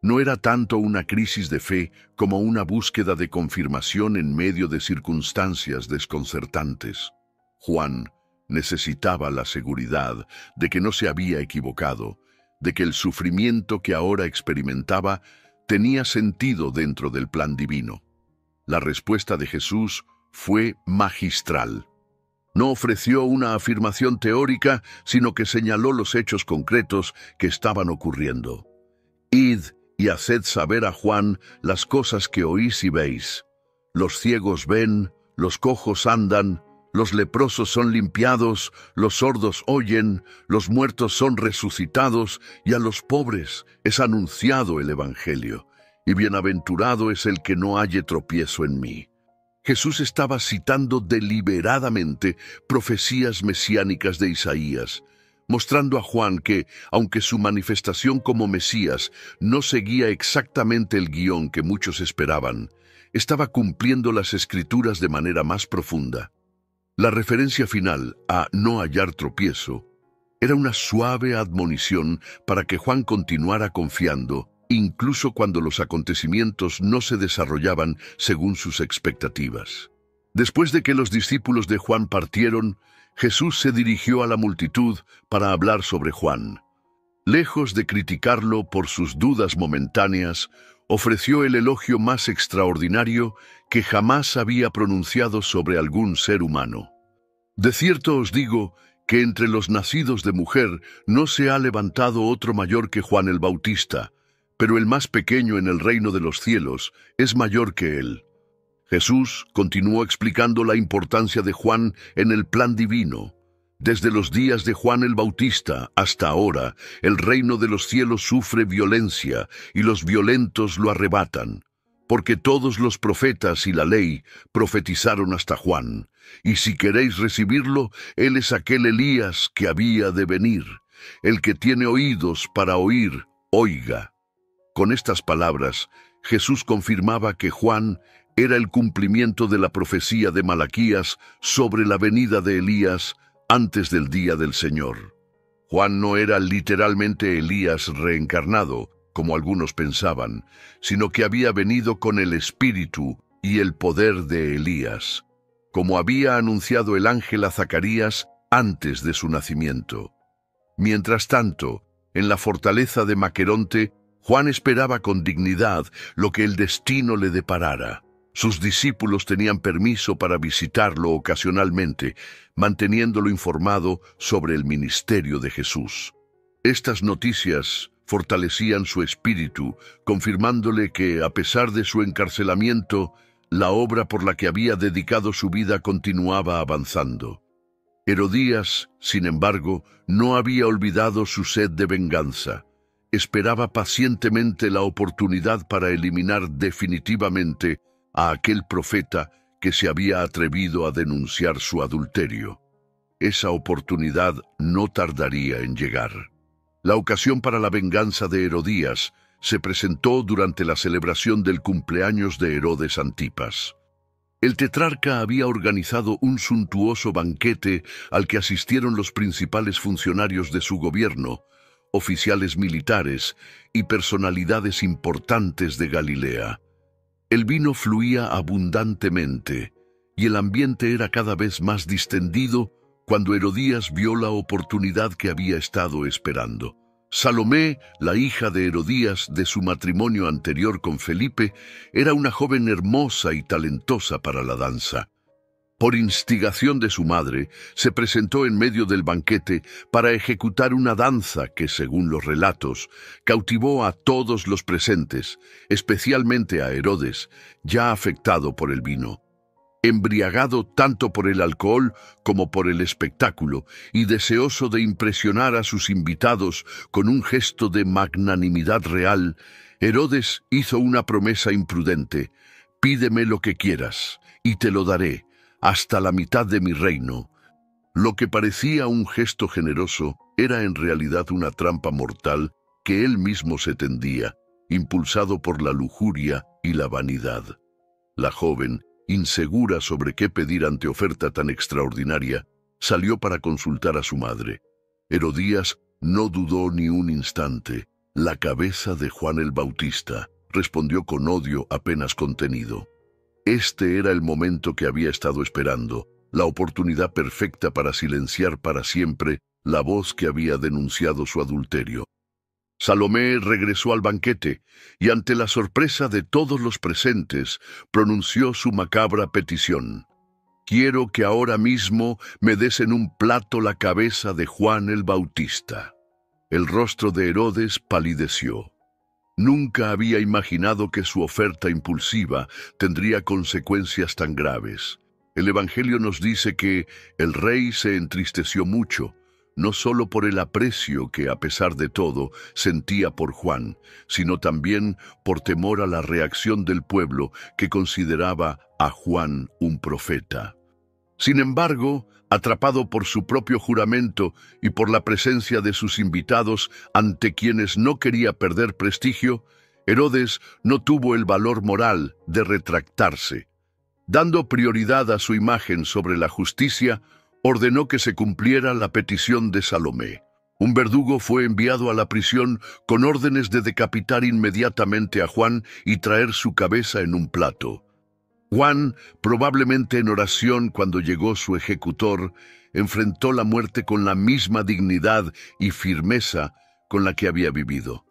[SPEAKER 1] No era tanto una crisis de fe como una búsqueda de confirmación en medio de circunstancias desconcertantes. Juan necesitaba la seguridad de que no se había equivocado, de que el sufrimiento que ahora experimentaba tenía sentido dentro del plan divino. La respuesta de Jesús fue magistral. No ofreció una afirmación teórica, sino que señaló los hechos concretos que estaban ocurriendo. «Id y haced saber a Juan las cosas que oís y veis. Los ciegos ven, los cojos andan, los leprosos son limpiados, los sordos oyen, los muertos son resucitados, y a los pobres es anunciado el Evangelio. Y bienaventurado es el que no halle tropiezo en mí». Jesús estaba citando deliberadamente profecías mesiánicas de Isaías, mostrando a Juan que, aunque su manifestación como Mesías no seguía exactamente el guión que muchos esperaban, estaba cumpliendo las Escrituras de manera más profunda. La referencia final a no hallar tropiezo era una suave admonición para que Juan continuara confiando, incluso cuando los acontecimientos no se desarrollaban según sus expectativas. Después de que los discípulos de Juan partieron, Jesús se dirigió a la multitud para hablar sobre Juan. Lejos de criticarlo por sus dudas momentáneas, ofreció el elogio más extraordinario que jamás había pronunciado sobre algún ser humano. De cierto os digo que entre los nacidos de mujer no se ha levantado otro mayor que Juan el Bautista, pero el más pequeño en el reino de los cielos es mayor que él. Jesús continuó explicando la importancia de Juan en el plan divino. Desde los días de Juan el Bautista hasta ahora, el reino de los cielos sufre violencia y los violentos lo arrebatan, porque todos los profetas y la ley profetizaron hasta Juan. Y si queréis recibirlo, él es aquel Elías que había de venir. El que tiene oídos para oír, oiga. Con estas palabras, Jesús confirmaba que Juan era el cumplimiento de la profecía de Malaquías sobre la venida de Elías antes del día del Señor. Juan no era literalmente Elías reencarnado, como algunos pensaban, sino que había venido con el espíritu y el poder de Elías, como había anunciado el ángel a Zacarías antes de su nacimiento. Mientras tanto, en la fortaleza de Maqueronte, Juan esperaba con dignidad lo que el destino le deparara. Sus discípulos tenían permiso para visitarlo ocasionalmente, manteniéndolo informado sobre el ministerio de Jesús. Estas noticias fortalecían su espíritu, confirmándole que, a pesar de su encarcelamiento, la obra por la que había dedicado su vida continuaba avanzando. Herodías, sin embargo, no había olvidado su sed de venganza. Esperaba pacientemente la oportunidad para eliminar definitivamente a aquel profeta que se había atrevido a denunciar su adulterio. Esa oportunidad no tardaría en llegar. La ocasión para la venganza de Herodías se presentó durante la celebración del cumpleaños de Herodes Antipas. El tetrarca había organizado un suntuoso banquete al que asistieron los principales funcionarios de su gobierno, oficiales militares y personalidades importantes de Galilea. El vino fluía abundantemente, y el ambiente era cada vez más distendido cuando Herodías vio la oportunidad que había estado esperando. Salomé, la hija de Herodías de su matrimonio anterior con Felipe, era una joven hermosa y talentosa para la danza. Por instigación de su madre, se presentó en medio del banquete para ejecutar una danza que, según los relatos, cautivó a todos los presentes, especialmente a Herodes, ya afectado por el vino. Embriagado tanto por el alcohol como por el espectáculo y deseoso de impresionar a sus invitados con un gesto de magnanimidad real, Herodes hizo una promesa imprudente: «Pídeme lo que quieras, y te lo daré, hasta la mitad de mi reino». Lo que parecía un gesto generoso era en realidad una trampa mortal que él mismo se tendía, impulsado por la lujuria y la vanidad. La joven, insegura sobre qué pedir ante oferta tan extraordinaria, salió para consultar a su madre. Herodías no dudó ni un instante. «La cabeza de Juan el Bautista», respondió con odio apenas contenido. Este era el momento que había estado esperando, la oportunidad perfecta para silenciar para siempre la voz que había denunciado su adulterio. Salomé regresó al banquete y, ante la sorpresa de todos los presentes, pronunció su macabra petición: «Quiero que ahora mismo me des en un plato la cabeza de Juan el Bautista». El rostro de Herodes palideció. Nunca había imaginado que su oferta impulsiva tendría consecuencias tan graves. El Evangelio nos dice que el rey se entristeció mucho, no solo por el aprecio que, a pesar de todo, sentía por Juan, sino también por temor a la reacción del pueblo que consideraba a Juan un profeta. Sin embargo, atrapado por su propio juramento y por la presencia de sus invitados ante quienes no quería perder prestigio, Herodes no tuvo el valor moral de retractarse. Dando prioridad a su imagen sobre la justicia, ordenó que se cumpliera la petición de Salomé. Un verdugo fue enviado a la prisión con órdenes de decapitar inmediatamente a Juan y traer su cabeza en un plato. Juan, probablemente en oración cuando llegó su ejecutor, enfrentó la muerte con la misma dignidad y firmeza con la que había vivido.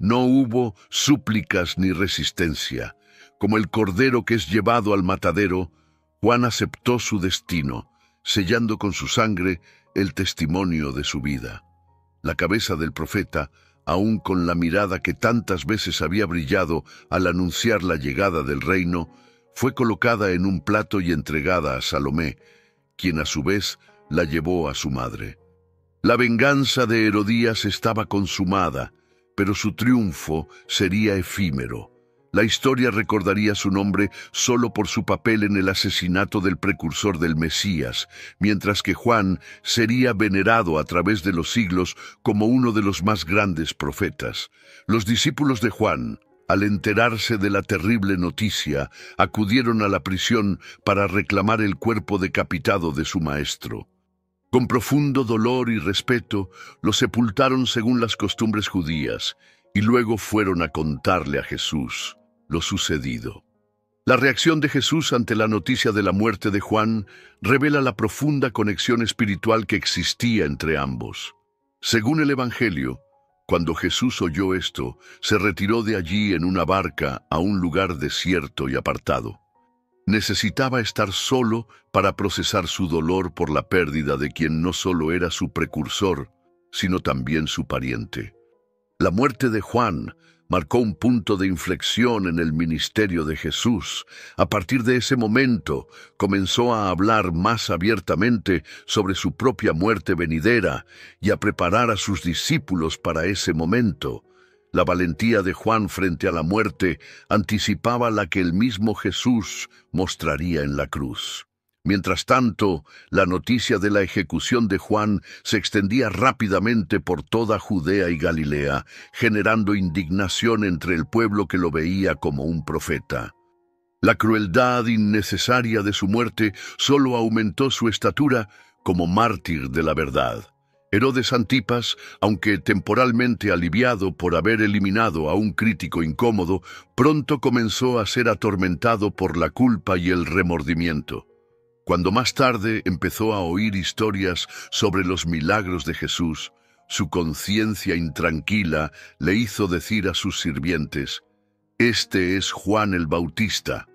[SPEAKER 1] No hubo súplicas ni resistencia. Como el cordero que es llevado al matadero, Juan aceptó su destino, sellando con su sangre el testimonio de su vida. La cabeza del profeta, aun con la mirada que tantas veces había brillado al anunciar la llegada del reino, fue colocada en un plato y entregada a Salomé, quien a su vez la llevó a su madre. La venganza de Herodías estaba consumada, pero su triunfo sería efímero. La historia recordaría su nombre solo por su papel en el asesinato del precursor del Mesías, mientras que Juan sería venerado a través de los siglos como uno de los más grandes profetas. Los discípulos de Juan, al enterarse de la terrible noticia, acudieron a la prisión para reclamar el cuerpo decapitado de su maestro. Con profundo dolor y respeto, lo sepultaron según las costumbres judías, y luego fueron a contarle a Jesús lo sucedido. La reacción de Jesús ante la noticia de la muerte de Juan revela la profunda conexión espiritual que existía entre ambos. Según el Evangelio, cuando Jesús oyó esto, se retiró de allí en una barca a un lugar desierto y apartado. Necesitaba estar solo para procesar su dolor por la pérdida de quien no solo era su precursor, sino también su pariente. La muerte de Juan marcó un punto de inflexión en el ministerio de Jesús. A partir de ese momento, comenzó a hablar más abiertamente sobre su propia muerte venidera y a preparar a sus discípulos para ese momento. La valentía de Juan frente a la muerte anticipaba la que el mismo Jesús mostraría en la cruz. Mientras tanto, la noticia de la ejecución de Juan se extendía rápidamente por toda Judea y Galilea, generando indignación entre el pueblo que lo veía como un profeta. La crueldad innecesaria de su muerte solo aumentó su estatura como mártir de la verdad. Herodes Antipas, aunque temporalmente aliviado por haber eliminado a un crítico incómodo, pronto comenzó a ser atormentado por la culpa y el remordimiento. Cuando más tarde empezó a oír historias sobre los milagros de Jesús, su conciencia intranquila le hizo decir a sus sirvientes: «Este es Juan el Bautista.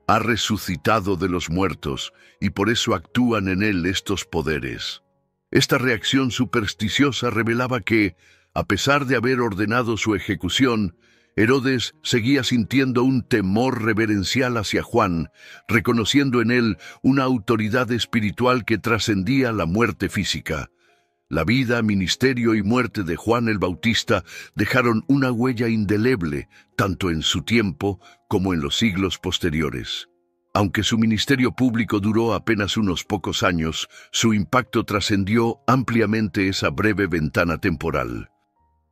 [SPEAKER 1] Ha resucitado de los muertos, y por eso actúan en él estos poderes». Esta reacción supersticiosa revelaba que, a pesar de haber ordenado su ejecución, Herodes seguía sintiendo un temor reverencial hacia Juan, reconociendo en él una autoridad espiritual que trascendía la muerte física. La vida, ministerio y muerte de Juan el Bautista dejaron una huella indeleble, tanto en su tiempo como en los siglos posteriores. Aunque su ministerio público duró apenas unos pocos años, su impacto trascendió ampliamente esa breve ventana temporal.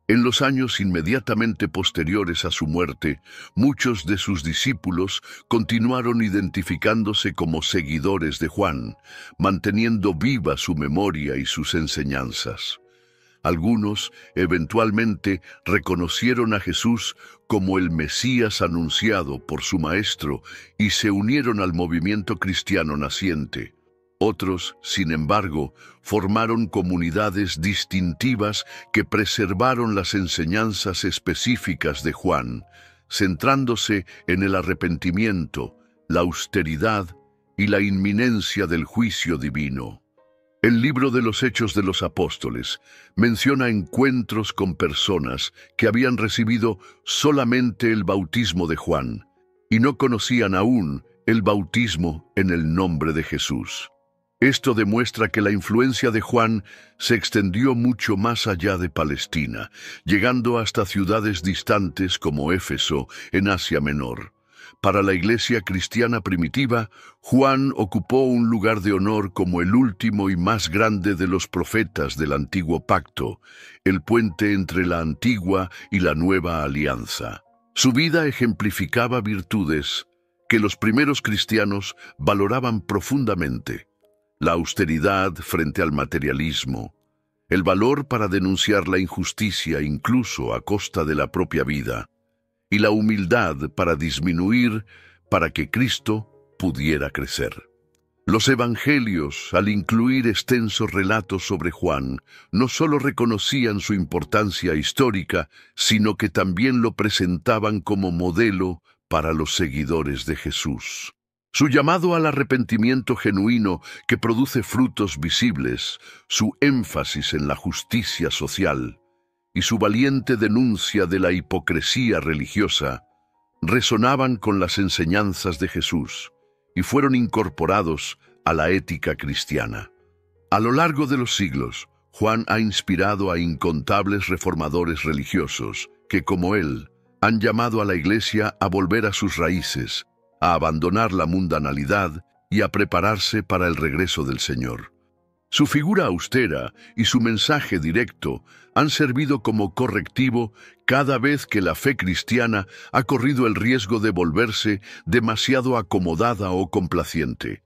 [SPEAKER 1] En los años inmediatamente posteriores a su muerte, muchos de sus discípulos continuaron identificándose como seguidores de Juan, manteniendo viva su memoria y sus enseñanzas. Algunos, eventualmente, reconocieron a Jesús como el Mesías anunciado por su maestro y se unieron al movimiento cristiano naciente. Otros, sin embargo, formaron comunidades distintivas que preservaron las enseñanzas específicas de Juan, centrándose en el arrepentimiento, la austeridad y la inminencia del juicio divino. El libro de los Hechos de los Apóstoles menciona encuentros con personas que habían recibido solamente el bautismo de Juan y no conocían aún el bautismo en el nombre de Jesús. Esto demuestra que la influencia de Juan se extendió mucho más allá de Palestina, llegando hasta ciudades distantes como Éfeso, en Asia Menor. Para la iglesia cristiana primitiva, Juan ocupó un lugar de honor como el último y más grande de los profetas del Antiguo Pacto, el puente entre la antigua y la nueva alianza. Su vida ejemplificaba virtudes que los primeros cristianos valoraban profundamente: la austeridad frente al materialismo, el valor para denunciar la injusticia incluso a costa de la propia vida, y la humildad para disminuir para que Cristo pudiera crecer. Los evangelios, al incluir extensos relatos sobre Juan, no solo reconocían su importancia histórica, sino que también lo presentaban como modelo para los seguidores de Jesús. Su llamado al arrepentimiento genuino que produce frutos visibles, su énfasis en la justicia social y su valiente denuncia de la hipocresía religiosa resonaban con las enseñanzas de Jesús y fueron incorporados a la ética cristiana. A lo largo de los siglos, Juan ha inspirado a incontables reformadores religiosos que, como él, han llamado a la Iglesia a volver a sus raíces, a abandonar la mundanalidad y a prepararse para el regreso del Señor. Su figura austera y su mensaje directo han servido como correctivo cada vez que la fe cristiana ha corrido el riesgo de volverse demasiado acomodada o complaciente.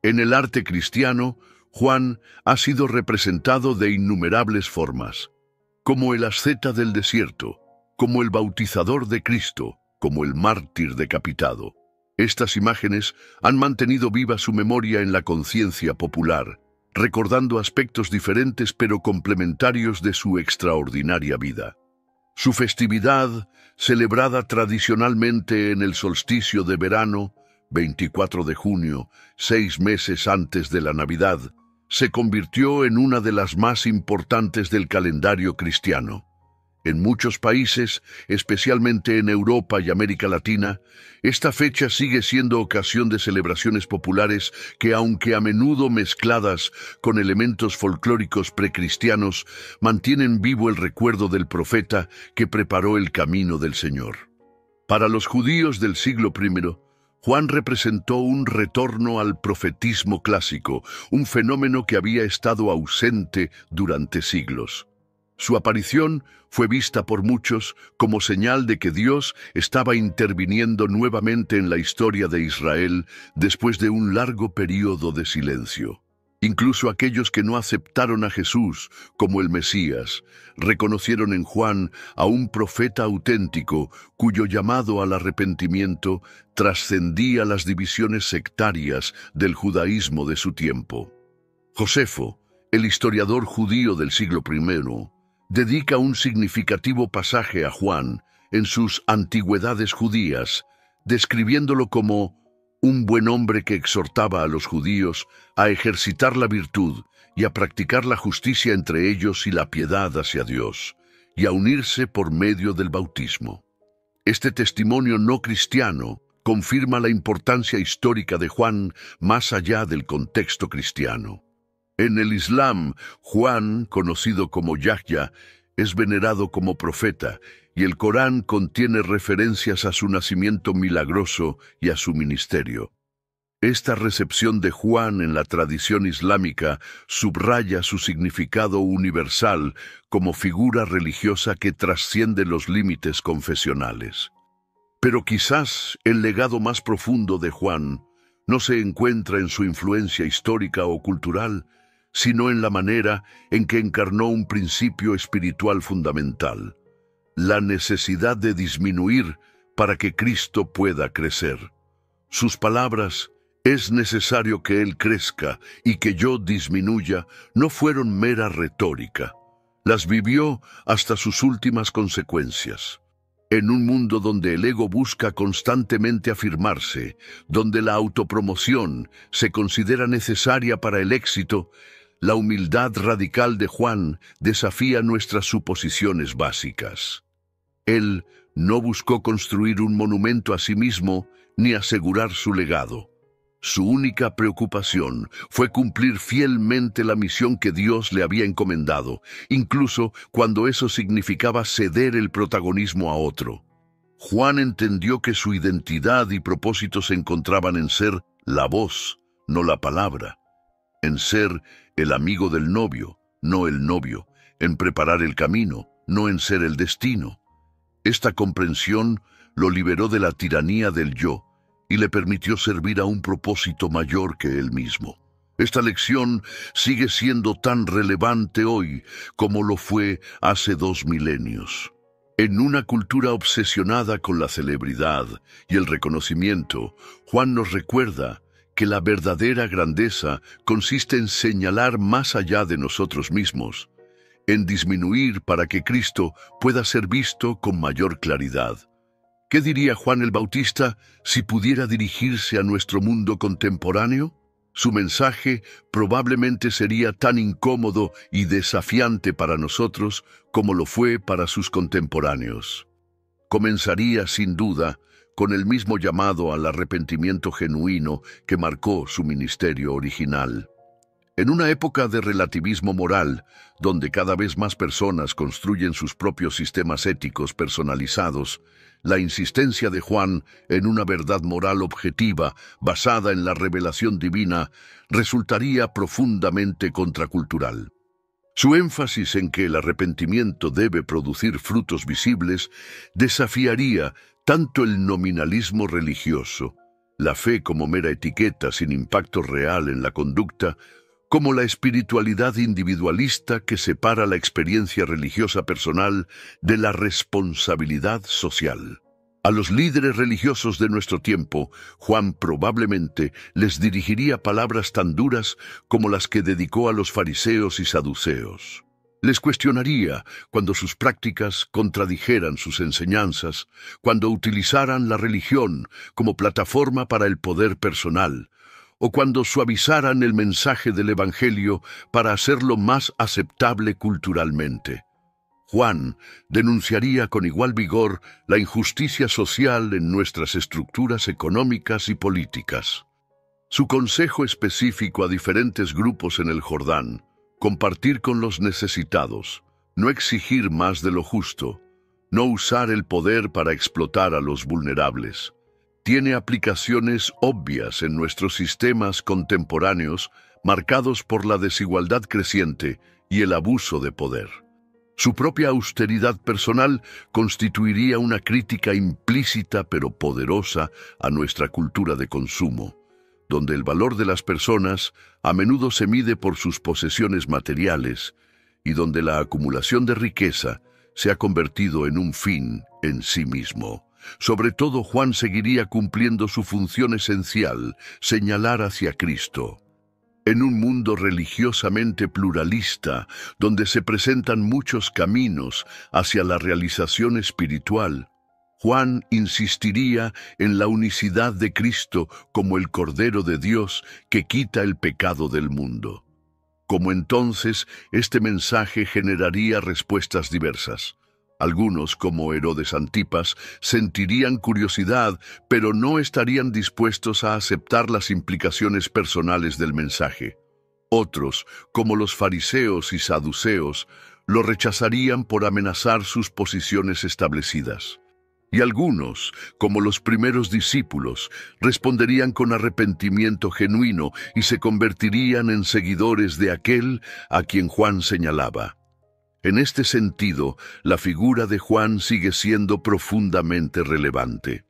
[SPEAKER 1] En el arte cristiano, Juan ha sido representado de innumerables formas, como el asceta del desierto, como el bautizador de Cristo, como el mártir decapitado. Estas imágenes han mantenido viva su memoria en la conciencia popular, recordando aspectos diferentes pero complementarios de su extraordinaria vida. Su festividad, celebrada tradicionalmente en el solsticio de verano, 24 de junio, 6 meses antes de la Navidad, se convirtió en una de las más importantes del calendario cristiano. En muchos países, especialmente en Europa y América Latina, esta fecha sigue siendo ocasión de celebraciones populares que, aunque a menudo mezcladas con elementos folclóricos precristianos, mantienen vivo el recuerdo del profeta que preparó el camino del Señor. Para los judíos del siglo I, Juan representó un retorno al profetismo clásico, un fenómeno que había estado ausente durante siglos. Su aparición fue vista por muchos como señal de que Dios estaba interviniendo nuevamente en la historia de Israel después de un largo período de silencio. Incluso aquellos que no aceptaron a Jesús como el Mesías reconocieron en Juan a un profeta auténtico cuyo llamado al arrepentimiento trascendía las divisiones sectarias del judaísmo de su tiempo. Josefo, el historiador judío del siglo I, dedica un significativo pasaje a Juan en sus Antigüedades judías, describiéndolo como un buen hombre que exhortaba a los judíos a ejercitar la virtud y a practicar la justicia entre ellos y la piedad hacia Dios, y a unirse por medio del bautismo. Este testimonio no cristiano confirma la importancia histórica de Juan más allá del contexto cristiano. En el Islam, Juan, conocido como Yahya, es venerado como profeta, y el Corán contiene referencias a su nacimiento milagroso y a su ministerio. Esta recepción de Juan en la tradición islámica subraya su significado universal como figura religiosa que trasciende los límites confesionales. Pero quizás el legado más profundo de Juan no se encuentra en su influencia histórica o cultural, sino en la manera en que encarnó un principio espiritual fundamental: la necesidad de disminuir para que Cristo pueda crecer. Sus palabras, "es necesario que Él crezca y que yo disminuya", no fueron mera retórica. Las vivió hasta sus últimas consecuencias. En un mundo donde el ego busca constantemente afirmarse, donde la autopromoción se considera necesaria para el éxito, la humildad radical de Juan desafía nuestras suposiciones básicas. Él no buscó construir un monumento a sí mismo ni asegurar su legado. Su única preocupación fue cumplir fielmente la misión que Dios le había encomendado, incluso cuando eso significaba ceder el protagonismo a otro. Juan entendió que su identidad y propósito se encontraban en ser la voz, no la palabra; en ser el amigo del novio, no el novio; en preparar el camino, no en ser el destino. Esta comprensión lo liberó de la tiranía del yo y le permitió servir a un propósito mayor que él mismo. Esta lección sigue siendo tan relevante hoy como lo fue hace 2 milenios. En una cultura obsesionada con la celebridad y el reconocimiento, Juan nos recuerda que la verdadera grandeza consiste en señalar más allá de nosotros mismos, en disminuir para que Cristo pueda ser visto con mayor claridad. ¿Qué diría Juan el Bautista si pudiera dirigirse a nuestro mundo contemporáneo? Su mensaje probablemente sería tan incómodo y desafiante para nosotros como lo fue para sus contemporáneos. Comenzaría, sin duda, con el mismo llamado al arrepentimiento genuino que marcó su ministerio original. En una época de relativismo moral, donde cada vez más personas construyen sus propios sistemas éticos personalizados, la insistencia de Juan en una verdad moral objetiva basada en la revelación divina resultaría profundamente contracultural. Su énfasis en que el arrepentimiento debe producir frutos visibles desafiaría tanto el nominalismo religioso, la fe como mera etiqueta sin impacto real en la conducta, como la espiritualidad individualista que separa la experiencia religiosa personal de la responsabilidad social. A los líderes religiosos de nuestro tiempo, Juan probablemente les dirigiría palabras tan duras como las que dedicó a los fariseos y saduceos. Les cuestionaría cuando sus prácticas contradijeran sus enseñanzas, cuando utilizaran la religión como plataforma para el poder personal, o cuando suavizaran el mensaje del Evangelio para hacerlo más aceptable culturalmente. Juan denunciaría con igual vigor la injusticia social en nuestras estructuras económicas y políticas. Su consejo específico a diferentes grupos en el Jordán: compartir con los necesitados, no exigir más de lo justo, no usar el poder para explotar a los vulnerables, tiene aplicaciones obvias en nuestros sistemas contemporáneos marcados por la desigualdad creciente y el abuso de poder. Su propia austeridad personal constituiría una crítica implícita pero poderosa a nuestra cultura de consumo, donde el valor de las personas a menudo se mide por sus posesiones materiales y donde la acumulación de riqueza se ha convertido en un fin en sí mismo. Sobre todo, Juan seguiría cumpliendo su función esencial: señalar hacia Cristo. En un mundo religiosamente pluralista, donde se presentan muchos caminos hacia la realización espiritual, Juan insistiría en la unicidad de Cristo como el Cordero de Dios que quita el pecado del mundo. Como entonces, este mensaje generaría respuestas diversas. Algunos, como Herodes Antipas, sentirían curiosidad, pero no estarían dispuestos a aceptar las implicaciones personales del mensaje. Otros, como los fariseos y saduceos, lo rechazarían por amenazar sus posiciones establecidas. Y algunos, como los primeros discípulos, responderían con arrepentimiento genuino y se convertirían en seguidores de aquel a quien Juan señalaba. En este sentido, la figura de Juan sigue siendo profundamente relevante.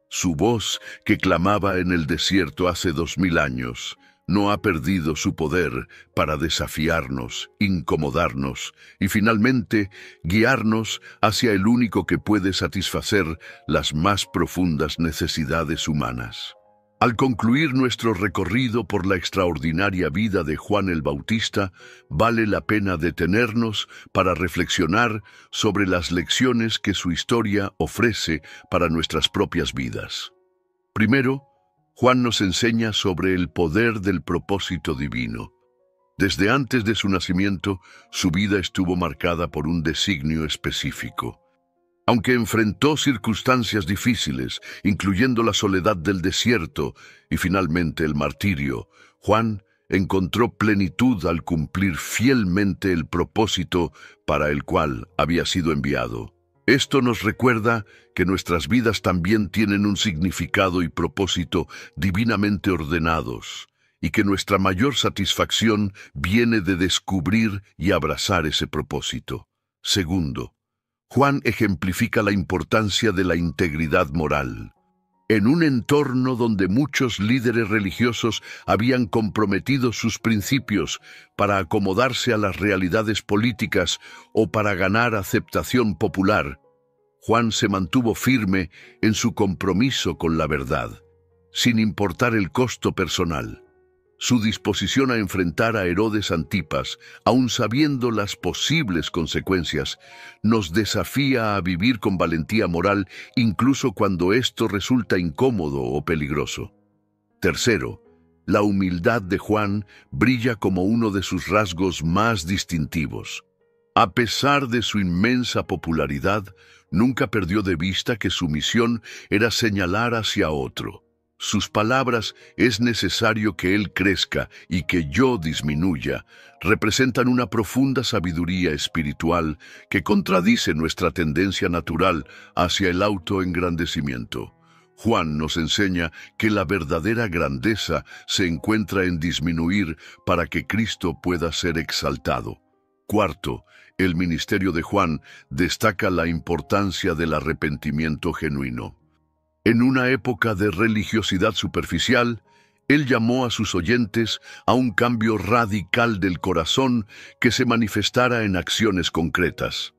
[SPEAKER 1] Su voz, que clamaba en el desierto hace 2000 años, no ha perdido su poder para desafiarnos, incomodarnos y finalmente guiarnos hacia el único que puede satisfacer las más profundas necesidades humanas. Al concluir nuestro recorrido por la extraordinaria vida de Juan el Bautista, vale la pena detenernos para reflexionar sobre las lecciones que su historia ofrece para nuestras propias vidas. Primero, Juan nos enseña sobre el poder del propósito divino. Desde antes de su nacimiento, su vida estuvo marcada por un designio específico. Aunque enfrentó circunstancias difíciles, incluyendo la soledad del desierto y finalmente el martirio, Juan encontró plenitud al cumplir fielmente el propósito para el cual había sido enviado. Esto nos recuerda que nuestras vidas también tienen un significado y propósito divinamente ordenados, y que nuestra mayor satisfacción viene de descubrir y abrazar ese propósito. Segundo, Juan ejemplifica la importancia de la integridad moral. En un entorno donde muchos líderes religiosos habían comprometido sus principios para acomodarse a las realidades políticas o para ganar aceptación popular, Juan se mantuvo firme en su compromiso con la verdad, sin importar el costo personal. Su disposición a enfrentar a Herodes Antipas, aun sabiendo las posibles consecuencias, nos desafía a vivir con valentía moral incluso cuando esto resulta incómodo o peligroso. Tercero, la humildad de Juan brilla como uno de sus rasgos más distintivos. A pesar de su inmensa popularidad, nunca perdió de vista que su misión era señalar hacia otro. Sus palabras «es necesario que Él crezca y que yo disminuya» representan una profunda sabiduría espiritual que contradice nuestra tendencia natural hacia el autoengrandecimiento. Juan nos enseña que la verdadera grandeza se encuentra en disminuir para que Cristo pueda ser exaltado. Cuarto, el ministerio de Juan destaca la importancia del arrepentimiento genuino. En una época de religiosidad superficial, él llamó a sus oyentes a un cambio radical del corazón que se manifestara en acciones concretas.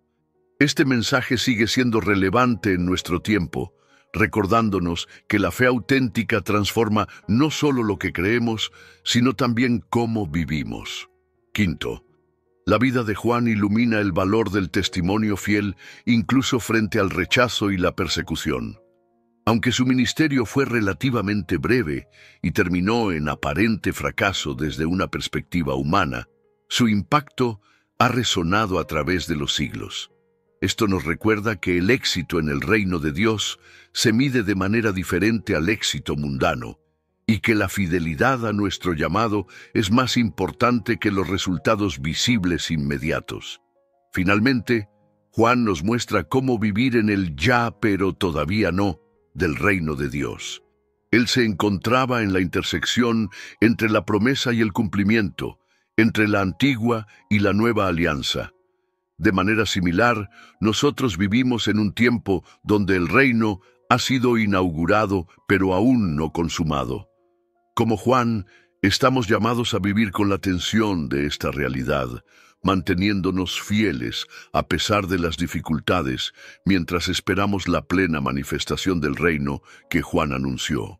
[SPEAKER 1] Este mensaje sigue siendo relevante en nuestro tiempo, recordándonos que la fe auténtica transforma no solo lo que creemos, sino también cómo vivimos. Quinto, la vida de Juan ilumina el valor del testimonio fiel incluso frente al rechazo y la persecución. Aunque su ministerio fue relativamente breve y terminó en aparente fracaso desde una perspectiva humana, su impacto ha resonado a través de los siglos. Esto nos recuerda que el éxito en el reino de Dios se mide de manera diferente al éxito mundano, y que la fidelidad a nuestro llamado es más importante que los resultados visibles inmediatos. Finalmente, Juan nos muestra cómo vivir en el ya pero todavía no del reino de Dios. Él se encontraba en la intersección entre la promesa y el cumplimiento, entre la antigua y la nueva alianza. De manera similar, nosotros vivimos en un tiempo donde el reino ha sido inaugurado, pero aún no consumado. Como Juan, estamos llamados a vivir con la tensión de esta realidad, manteniéndonos fieles a pesar de las dificultades, mientras esperamos la plena manifestación del reino que Juan anunció.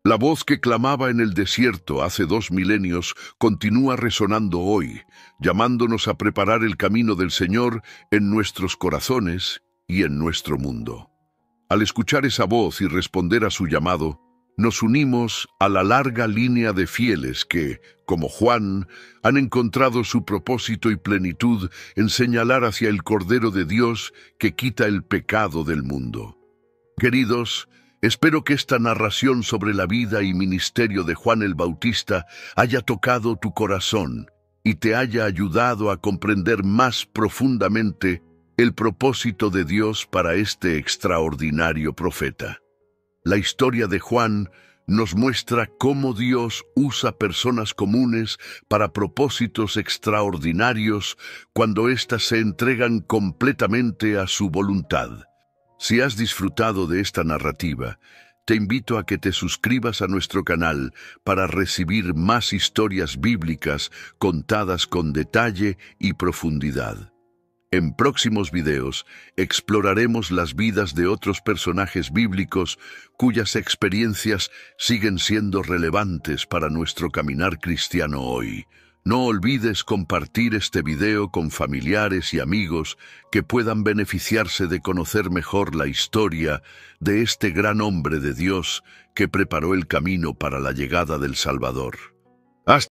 [SPEAKER 1] La voz que clamaba en el desierto hace 2 milenios continúa resonando hoy, llamándonos a preparar el camino del Señor en nuestros corazones y en nuestro mundo. Al escuchar esa voz y responder a su llamado, nos unimos a la larga línea de fieles que, como Juan, han encontrado su propósito y plenitud en señalar hacia el Cordero de Dios que quita el pecado del mundo. Queridos, espero que esta narración sobre la vida y ministerio de Juan el Bautista haya tocado tu corazón y te haya ayudado a comprender más profundamente el propósito de Dios para este extraordinario profeta. La historia de Juan nos muestra cómo Dios usa personas comunes para propósitos extraordinarios cuando éstas se entregan completamente a su voluntad. Si has disfrutado de esta narrativa, te invito a que te suscribas a nuestro canal para recibir más historias bíblicas contadas con detalle y profundidad. En próximos videos exploraremos las vidas de otros personajes bíblicos cuyas experiencias siguen siendo relevantes para nuestro caminar cristiano hoy. No olvides compartir este video con familiares y amigos que puedan beneficiarse de conocer mejor la historia de este gran hombre de Dios que preparó el camino para la llegada del Salvador.